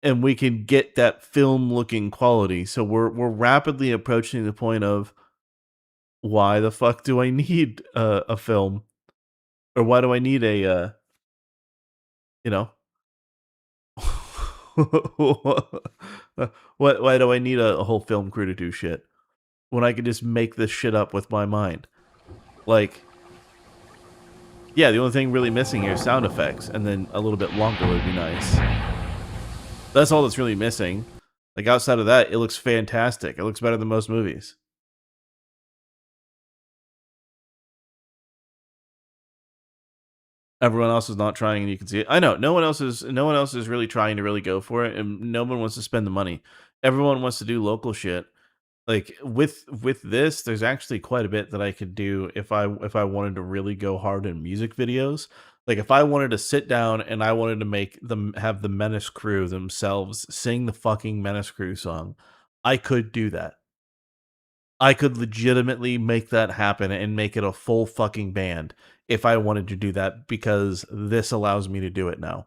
And we can get that film looking quality. So we're rapidly approaching the point of why the fuck do I need a film? Or why do I need a you know why do I need a whole film crew to do shit when I could just make this shit up with my mind? Like, yeah, the only thing really missing here is sound effects, and then a little bit longer would be nice. That's all that's really missing. Like, outside of that, it looks fantastic. It looks better than most movies. Everyone else is not trying, and you can see it. I know no one else is really trying to really go for it, and no one wants to spend the money. Everyone wants to do local shit. Like with this, there's actually quite a bit that I could do if I wanted to really go hard in music videos. Like if I wanted to sit down and I wanted to make them have the Menace crew themselves sing the fucking Menace crew song, I could do that. I could legitimately make that happen and make it a full fucking band if I wanted to do that because this allows me to do it now.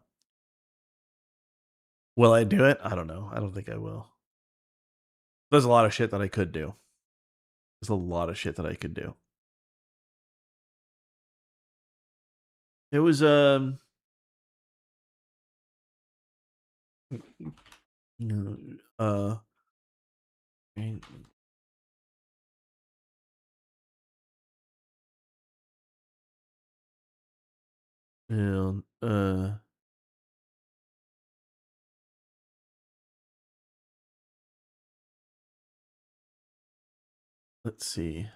Will I do it? I don't know. I don't think I will. There's a lot of shit that I could do. There's a lot of shit that I could do. It was uh and, let's see.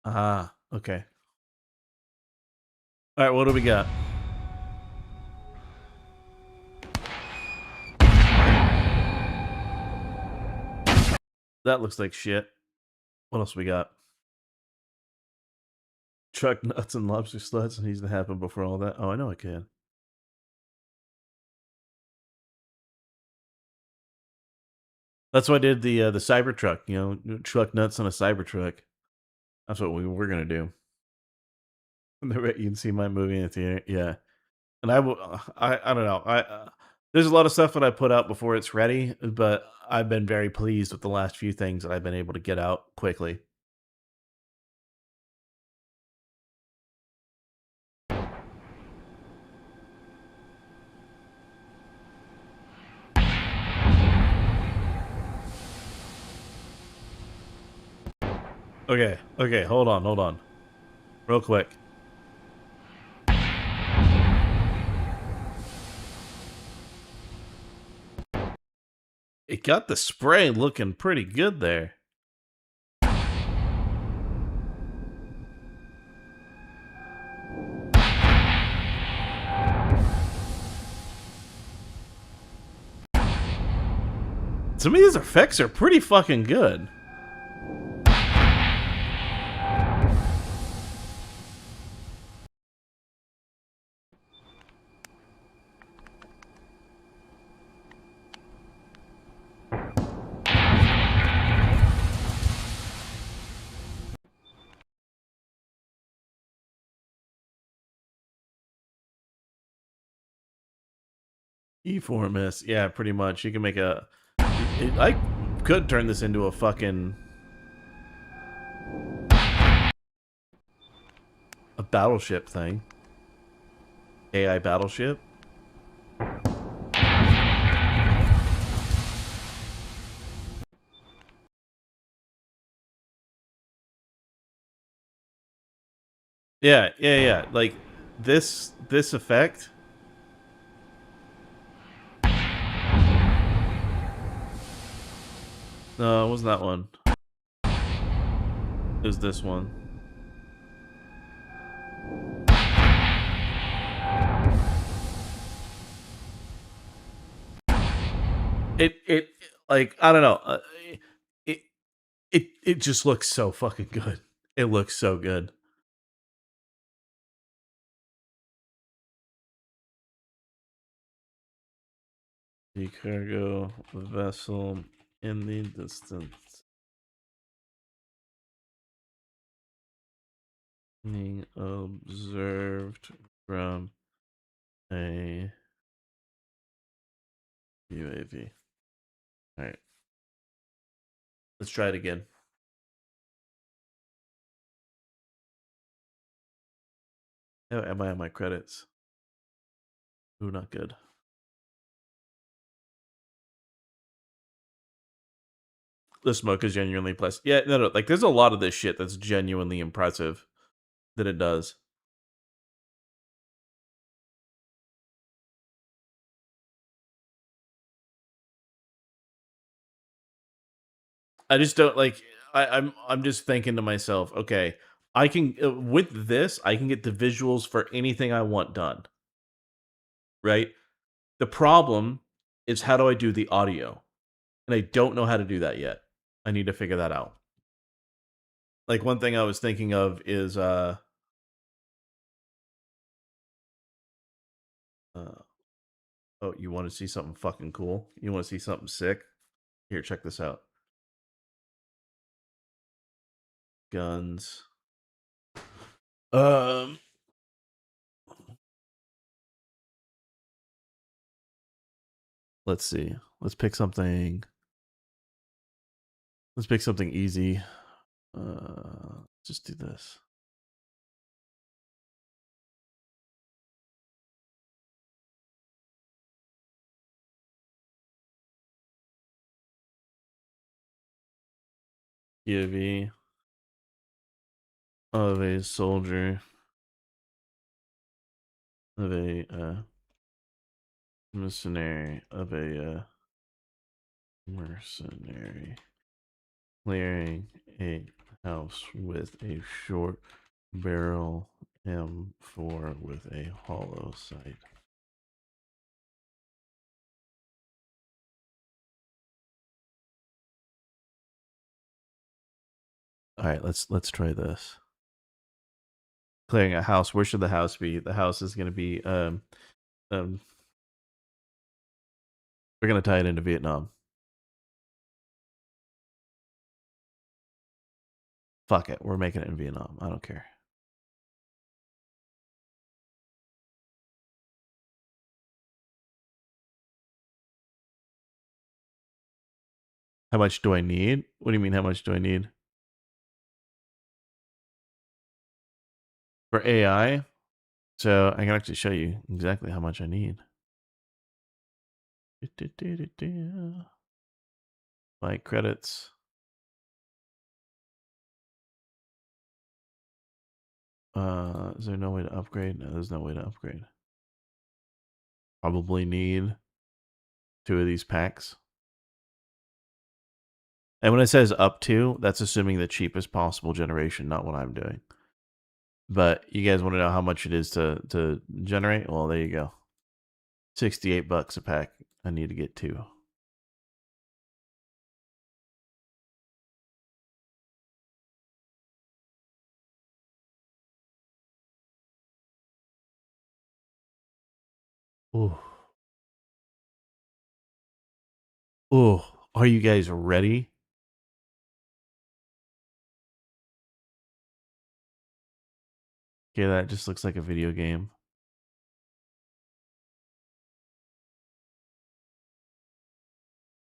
Ah, okay. All right, what do we got? That looks like shit. What else we got? Truck nuts and lobster sluts needs to happen before all that. Oh, I know it can. That's why I did the Cybertruck. You know, truck nuts on a Cybertruck. That's what we were gonna do. You can see my movie in the theater. Yeah, and I will. I don't know. There's a lot of stuff that I put out before it's ready, but I've been very pleased with the last few things that I've been able to get out quickly. Okay, hold on. Real quick. It got the spray looking pretty good there. Some of these effects are pretty fucking good. E4MS, yeah, pretty much. You can make a. I could turn this into a fucking a battleship thing. AI battleship. Yeah. Like this effect. No, it wasn't that one. It was this one. It like I don't know. It just looks so fucking good. It looks so good. The cargo vessel in the distance. Being observed from a UAV. Alright. Let's try it again. Oh, am I on my credits? Ooh, not good. The smoke is genuinely plus. Yeah, no. Like, there's a lot of this shit that's genuinely impressive that it does. I just don't like. I'm just thinking to myself, okay, I can with this, I can get the visuals for anything I want done. Right. The problem is how do I do the audio, and I don't know how to do that yet. I need to figure that out. Like one thing I was thinking of is oh, you want to see something fucking cool? You want to see something sick? Here, check this out. Guns. Let's see. Let's pick something. Let's pick something easy. Just do this. UAV of a soldier of a mercenary of a mercenary clearing a house with a short barrel M4 with a hollow sight. All right, let's try this. Clearing a house. Where should the house be? The house is going to be we're going to tie it into Vietnam. Fuck it. We're making it in Vietnam. I don't care. How much do I need? What do you mean, how much do I need? For AI? So I can actually show you exactly how much I need. My credits. Is there no way to upgrade? No, there's no way to upgrade. Probably need 2 of these packs. And when it says up to, that's assuming the cheapest possible generation, not what I'm doing. But you guys want to know how much it is to generate? Well, there you go. $68 a pack. I need to get 2. Ooh. Ooh. Are you guys ready? Okay, that just looks like a video game.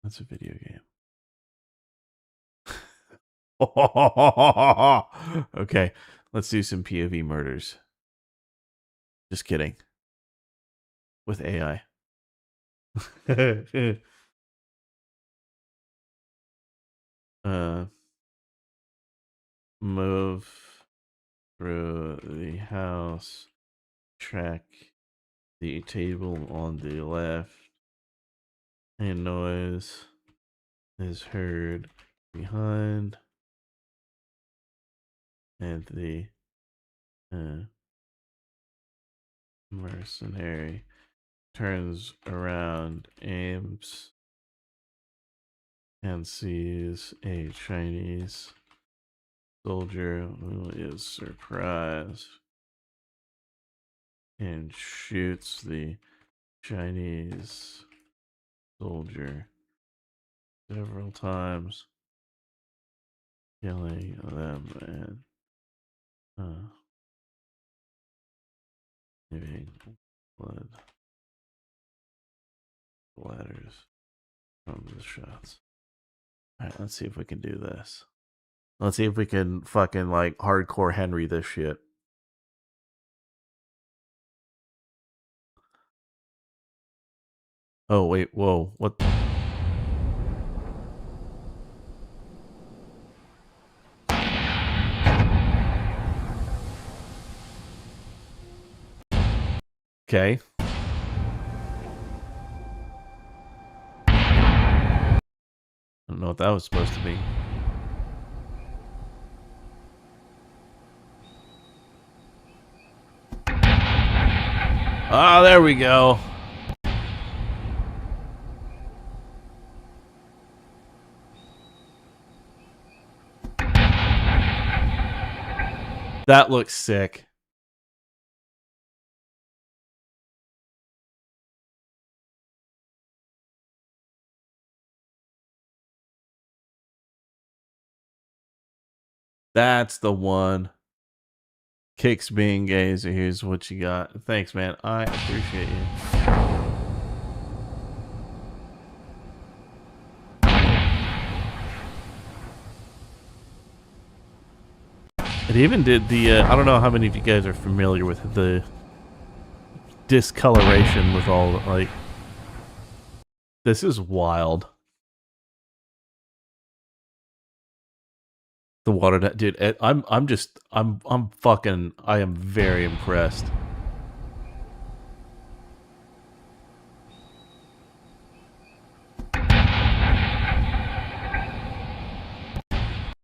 That's a video game. Okay, let's do some POV murders. Just kidding. With AI. Move through the house. Track the table on the left. And noise is heard behind. And the mercenary turns around, aims, and sees a Chinese soldier who is surprised and shoots the Chinese soldier several times, killing them and leaving blood splatters from the shots. Alright, let's see if we can do this. Let's see if we can fucking like hardcore Henry this shit. Oh wait, whoa, what? Okay. I don't know what that was supposed to be. Ah, there we go. That looks sick. That's the one. Kicks being gay, so here's what you got. Thanks, man. I appreciate you. It even did the, I don't know how many of you guys are familiar with the discoloration with all, like, this is wild. The water, dude, I am very impressed.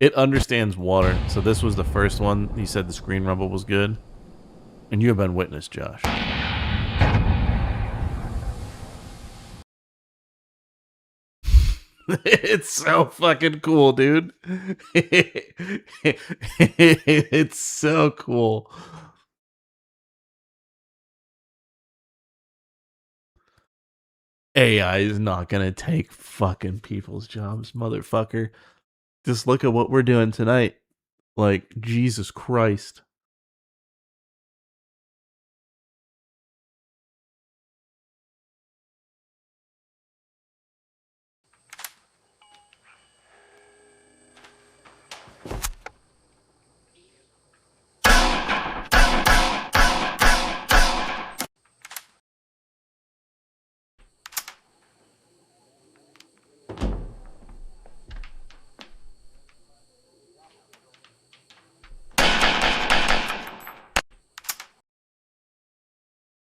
It understands water, so this was the first one. He said the screen rumble was good. And you have been witness, Josh. It's so fucking cool, dude. It's so cool. AI is not gonna take fucking people's jobs, motherfucker. Just look at what we're doing tonight. Like, Jesus Christ.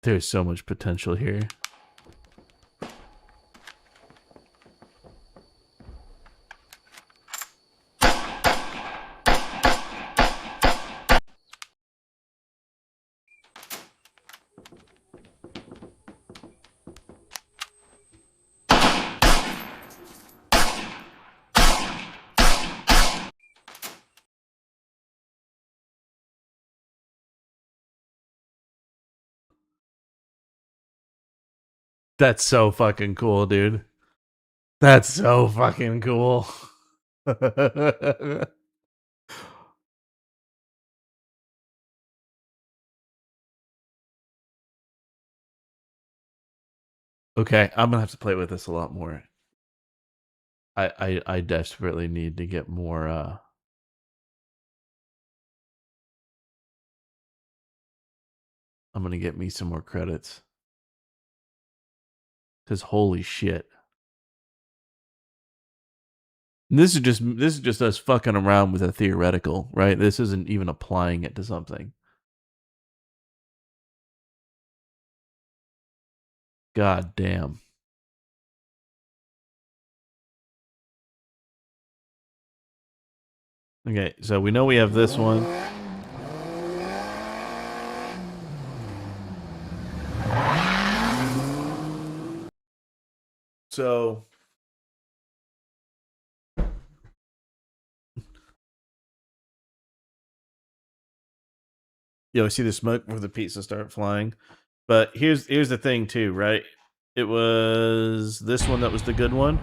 There's so much potential here. That's so fucking cool, dude. That's so fucking cool. Okay, I'm gonna have to play with this a lot more. I desperately need to get more I'm gonna get me some more credits. Cause holy shit. And this is just us fucking around with a theoretical, right? This isn't even applying it to something. God damn. Okay, so we know we have this one. So I see the smoke before the pizza start flying. But here's the thing too, right? It was this one that was the good one.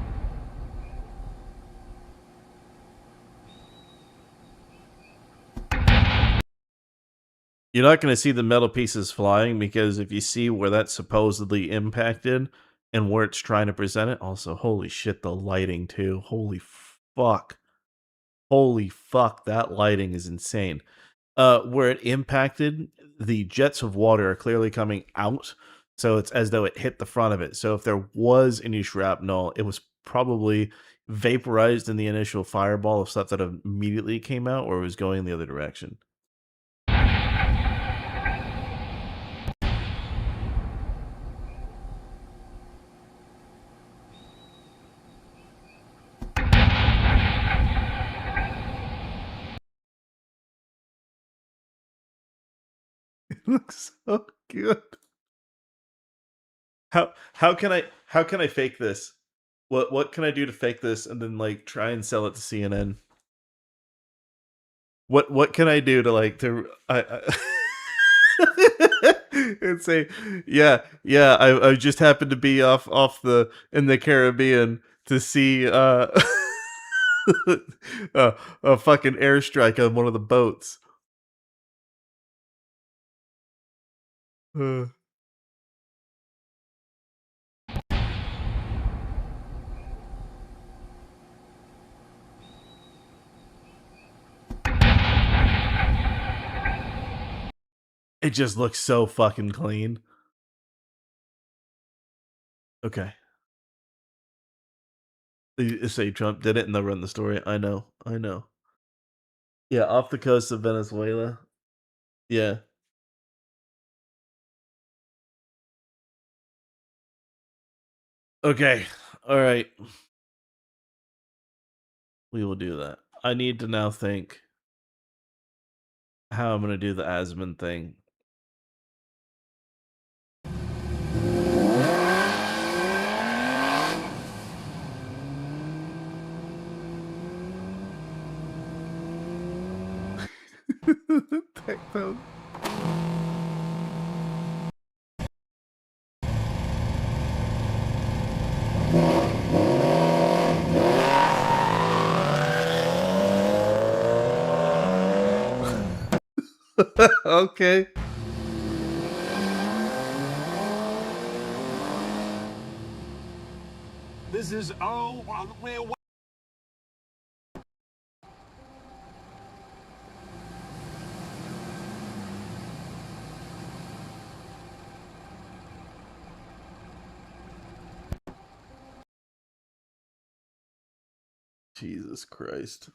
You're not going to see the metal pieces flying because if you see where that's supposedly impacted and where it's trying to present it, also, holy shit, the lighting too. Holy fuck. Holy fuck, that lighting is insane. Where it impacted, the jets of water are clearly coming out, so it's as though it hit the front of it. So if there was any shrapnel, it was probably vaporized in the initial fireball of stuff that immediately came out, or it was going the other direction. It looks so good. How can I fake this? What can I do to fake this and then like try and sell it to CNN? What can I do to like to and say I just happened to be off in the Caribbean to see a fucking airstrike on one of the boats. It just looks so fucking clean. Okay. You say Trump did it and they'll run the story. I know. Yeah, off the coast of Venezuela. Yeah. Okay. All right. We will do that. I need to now think how I'm going to do the Asmund thing. Techno. Okay. This is Jesus Christ.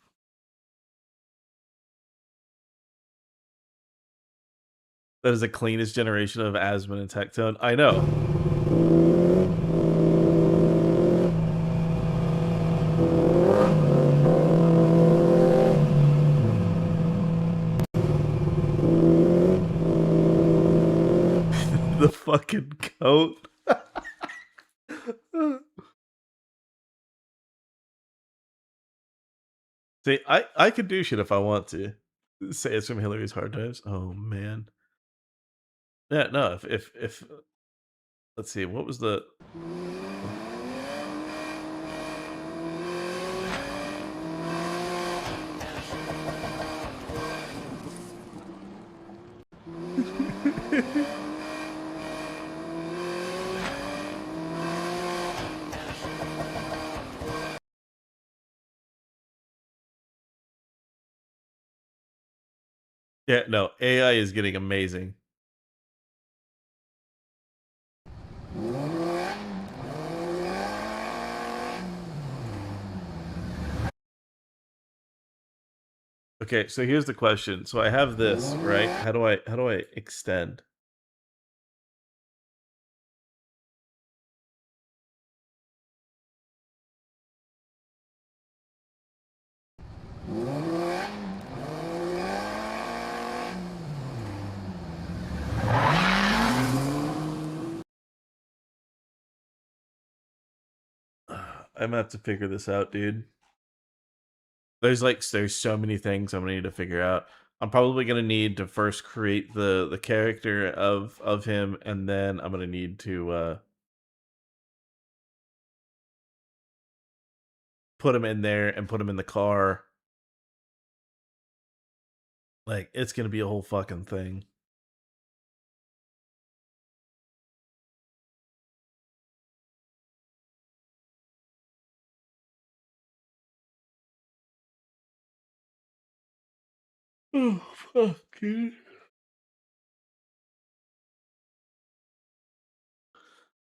That is the cleanest generation of Asmon and Tectone. I know. The fucking coat. See, I could do shit if I want to. Say it's from Hillary's Hard Times. Oh man. Yeah, no, if let's see, what was the Yeah, no, AI is getting amazing. Okay, so here's the question. So I have this, right? How do I extend? I'm gonna have to figure this out, dude. There's so many things I'm gonna need to figure out. I'm probably gonna need to first create the character of him, and then I'm gonna need to put him in there and put him in the car. Like it's gonna be a whole fucking thing. Oh fuck, dude.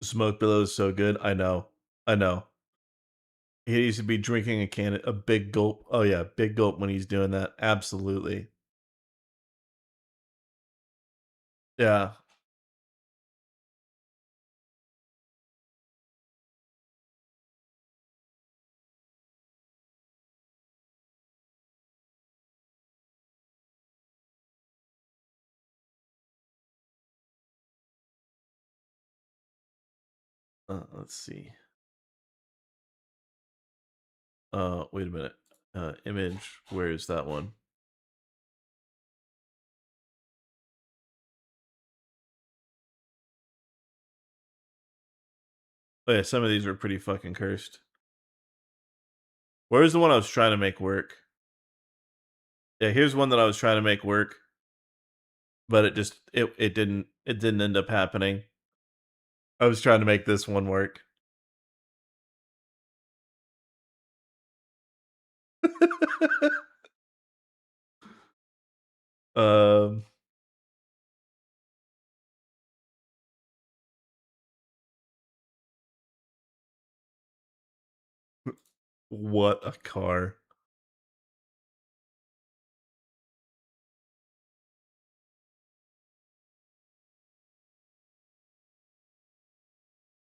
Smoke Billow is so good. I know. I know. He needs to be drinking a big gulp. Oh yeah, big gulp when he's doing that. Absolutely. Yeah. Let's see. Wait a minute. Image. Where is that one? Oh yeah, some of these were pretty fucking cursed. Where's the one I was trying to make work? Yeah, here's one that I was trying to make work, but it didn't end up happening. I was trying to make this one work. um what a car.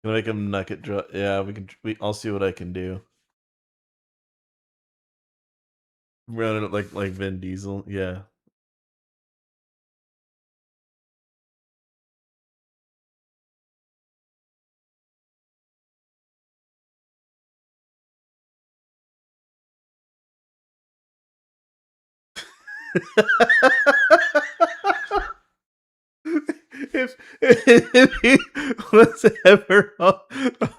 Gonna make him nugget draw. Yeah, I'll see what I can do. Running it like Vin Diesel. Yeah. if he was ever on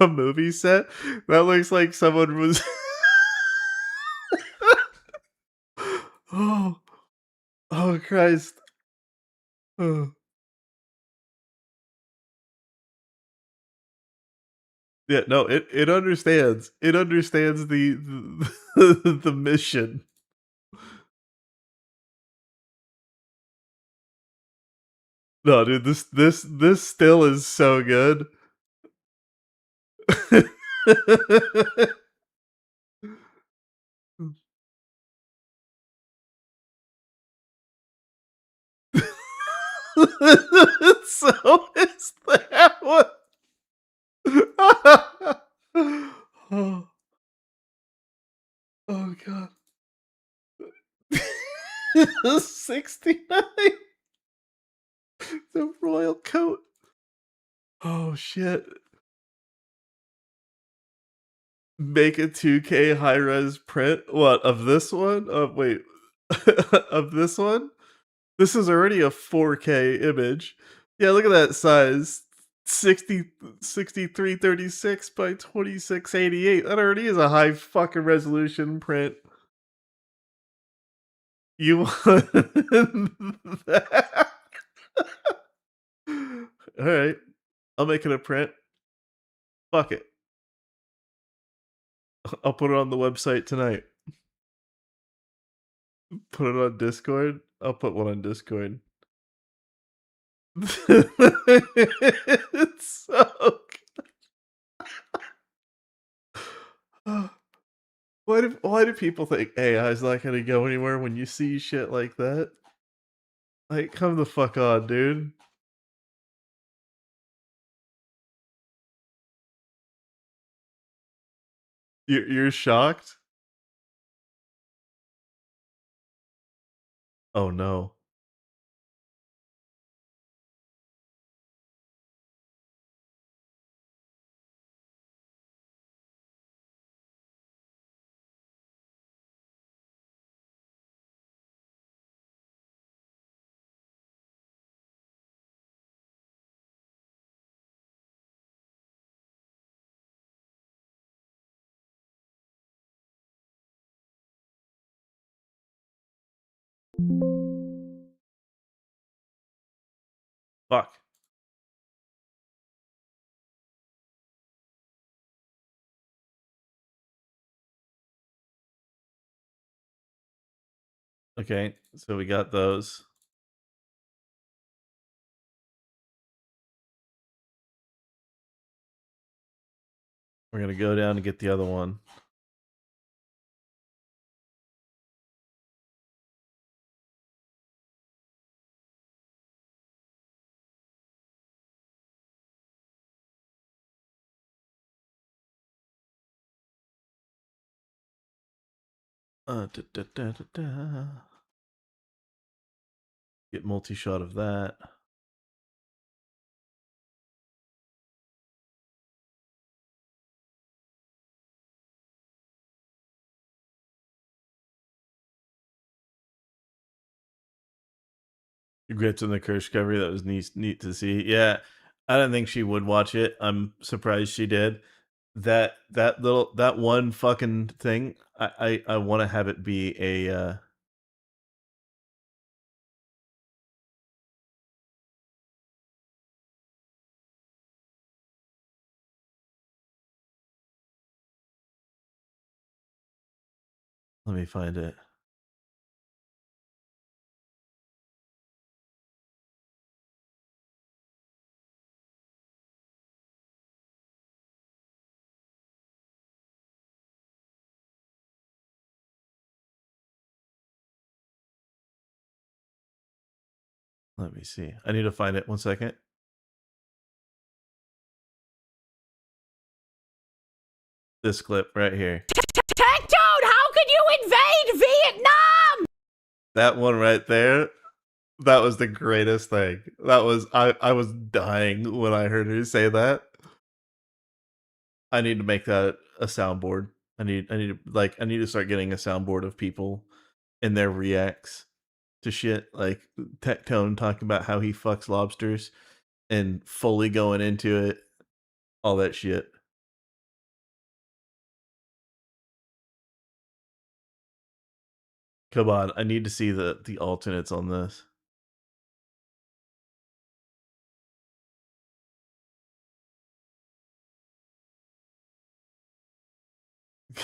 a movie set, that looks like someone was. Oh, oh Christ! Yeah, no, it understands. It understands the mission. No, dude, this still is so good. So is that one. Oh, oh god. 69. The royal coat. Oh shit. Make a 2K high res print. What of this one? Wait. Of this one? This is already a 4K image. Yeah, look at that size. 6336 by 2688. That already is a high fucking resolution print. You want that? Alright. I'll make it a print. Fuck it. I'll put it on the website tonight. Put it on Discord. I'll put one on Discord. It's so good. Why do people think AI is not gonna go anywhere when you see shit like that? Like, come the fuck on, dude. You're shocked? Oh no. Fuck. Okay, so we got those. We're gonna go down and get the other one. Da, da, da, da, da. Get multi-shot of that. Grits in the Kershcovery, that was neat to see. Yeah, I don't think she would watch it. I'm surprised she did. That one fucking thing, I want to have it be a let me find it. Let me see. I need to find it. 1 second. This clip right here. Tectone, how could you invade Vietnam? That one right there. That was the greatest thing. That was I was dying when I heard her say that. I need to make that a soundboard. I need to start getting a soundboard of people and their reacts to shit, like Tectone talking about how he fucks lobsters and fully going into it, all that shit. Come on, I need to see the alternates on this.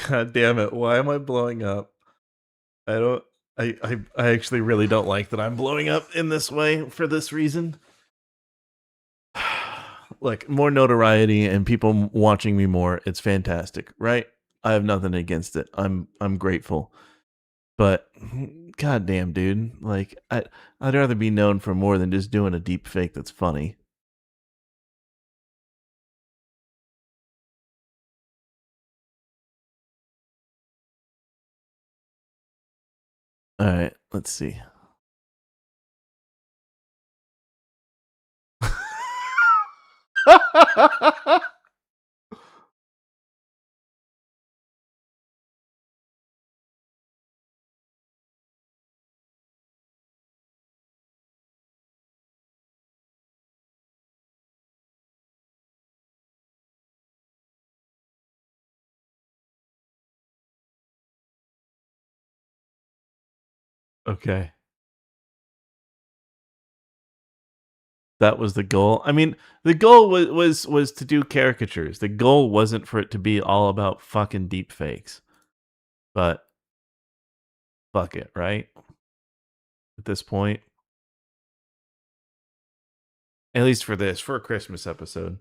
God damn it! Why am I blowing up? I don't. I actually really don't like that I'm blowing up in this way for this reason. Like more notoriety and people watching me more. It's fantastic, right? I have nothing against it. I'm grateful. But goddamn, dude, like I'd rather be known for more than just doing a deep fake that's funny. All right, let's see. Okay. That was the goal. I mean, the goal was to do caricatures. The goal wasn't for it to be all about fucking deep fakes. But fuck it, right? At this point. At least for a Christmas episode.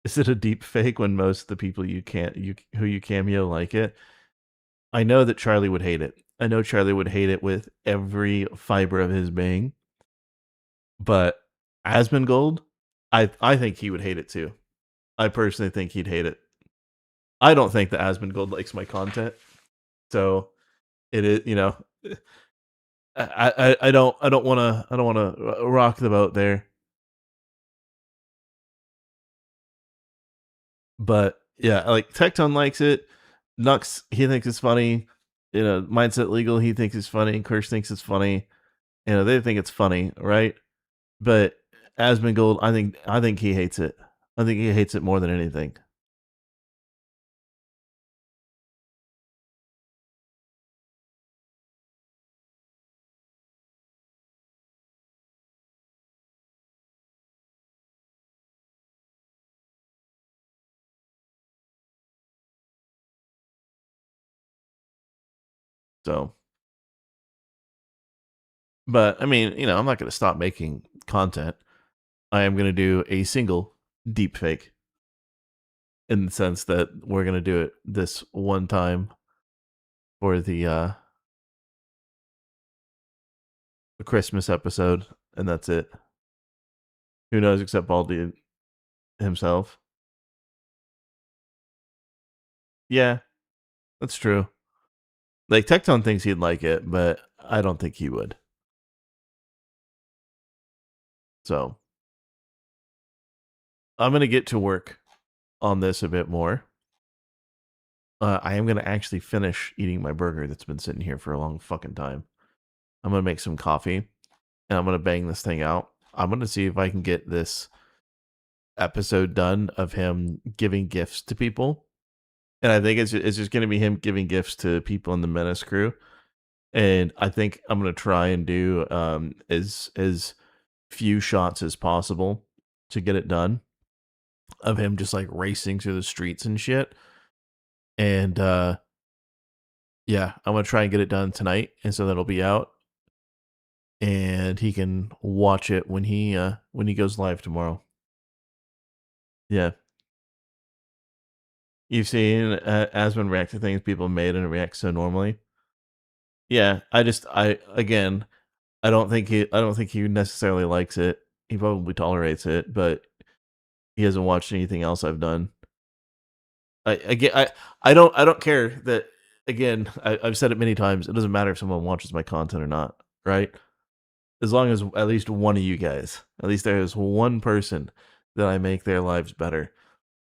Is it a deep fake when most of the people who you cameo like it? I know that Charlie would hate it. I know Charlie would hate it with every fiber of his being. But Asmongold, I think he would hate it too. I personally think he'd hate it. I don't think that Asmongold likes my content. So it is, I don't want to rock the boat there. But yeah, like Tecton likes it. Nux, he thinks it's funny. Mindset Legal, he thinks it's funny. Kirsch thinks it's funny. They think it's funny, right? But Asmongold, I think he hates it. I think he hates it more than anything. So, but I mean, I'm not going to stop making content. I am going to do a single deep fake in the sense that we're going to do it this one time for the Christmas episode, and that's it. Who knows except Baldy himself? Yeah, that's true. Like Tecton thinks he'd like it, but I don't think he would. So I'm gonna get to work on this a bit more. I am gonna actually finish eating my burger that's been sitting here for a long fucking time. I'm gonna make some coffee, and I'm gonna bang this thing out. I'm gonna see if I can get this episode done of him giving gifts to people, and I think it's just gonna be him giving gifts to people in the Menace crew. And I think I'm gonna try and do as few shots as possible to get it done of him just like racing through the streets and shit. And yeah, I'm gonna try and get it done tonight, and so that'll be out, and he can watch it when he goes live tomorrow. Yeah, you've seen Asmon react to things people made and it reacts so normally. Yeah, I don't think he necessarily likes it. He probably tolerates it, but he hasn't watched anything else I've done. I don't care that. Again, I've said it many times. It doesn't matter if someone watches my content or not, right? As long as at least one of you guys, at least there is one person that I make their lives better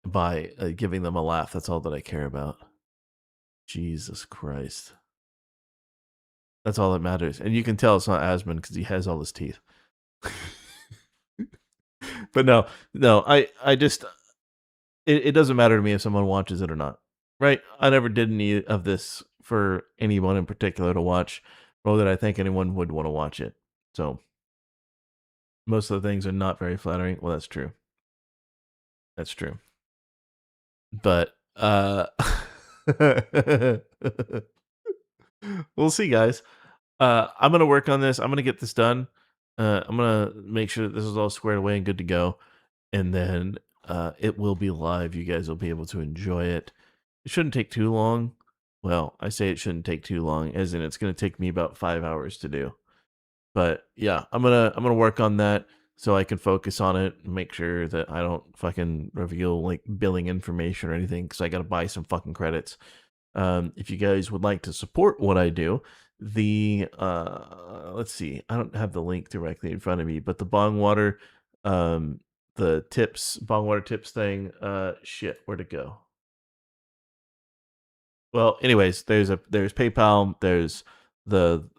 by giving them a laugh. That's all that I care about. Jesus Christ. That's all that matters. And you can tell it's not Asmon because he has all his teeth. But no, I just, it doesn't matter to me if someone watches it or not, right? I never did any of this for anyone in particular to watch, or that I think anyone would want to watch it. So most of the things are not very flattering. Well, that's true. That's true. But We'll see, guys. I'm gonna work on this. I'm gonna get this done. I'm gonna make sure that this is all squared away and good to go, and then it will be live. You guys will be able to enjoy it. It shouldn't take too long. Well, I say it shouldn't take too long, as in it's gonna take me about 5 hours to do. But yeah, I'm gonna work on that so I can focus on it and make sure that I don't fucking reveal like billing information or anything because I gotta buy some fucking credits. If you guys would like to support what I do, the let's see, I don't have the link directly in front of me, but the Bongwater, the tips, Bongwater tips thing, shit, where'd it go? Well, anyways, there's PayPal, there's the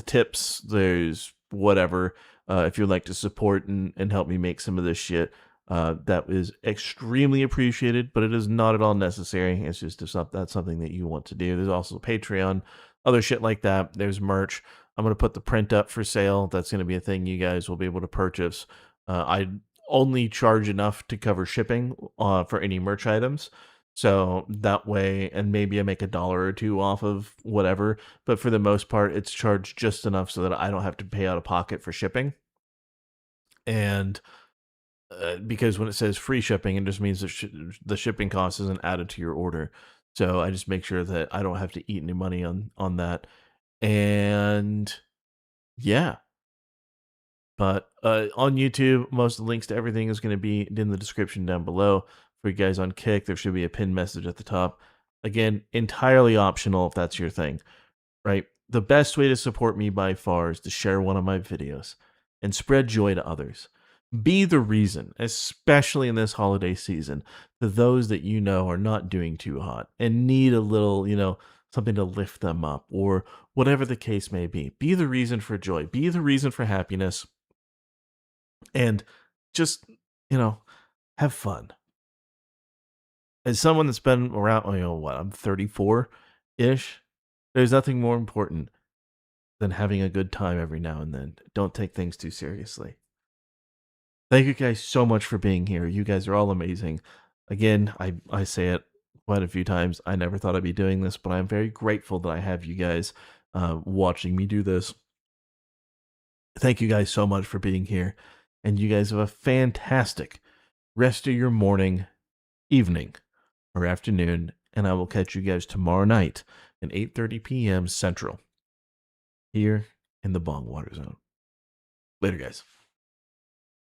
tips, there's whatever. If you'd like to support and help me make some of this shit, that is extremely appreciated, but it is not at all necessary. It's just if that's something that you want to do. There's also Patreon, other shit like that. There's merch. I'm going to put the print up for sale. That's going to be a thing you guys will be able to purchase. I only charge enough to cover shipping for any merch items. So that way, and maybe I make $1 or $2 off of whatever, but for the most part, it's charged just enough so that I don't have to pay out of pocket for shipping. And because when it says free shipping, it just means that the shipping cost isn't added to your order. So I just make sure that I don't have to eat any money on that. And yeah. But on YouTube, most of the links to everything is going to be in the description down below. For you guys on Kick, there should be a pinned message at the top. Again, entirely optional if that's your thing, right? The best way to support me by far is to share one of my videos and spread joy to others. Be the reason, especially in this holiday season, to those that you know are not doing too hot and need a little, something to lift them up or whatever the case may be. Be the reason for joy. Be the reason for happiness. And just, have fun. As someone that's been around, I'm 34-ish. There's nothing more important than having a good time every now and then. Don't take things too seriously. Thank you guys so much for being here. You guys are all amazing. Again, I say it quite a few times. I never thought I'd be doing this, but I'm very grateful that I have you guys watching me do this. Thank you guys so much for being here. And you guys have a fantastic rest of your morning, evening, or afternoon. And I will catch you guys tomorrow night at 8:30 p.m. Central here in the Bongwater Zone. Later, guys.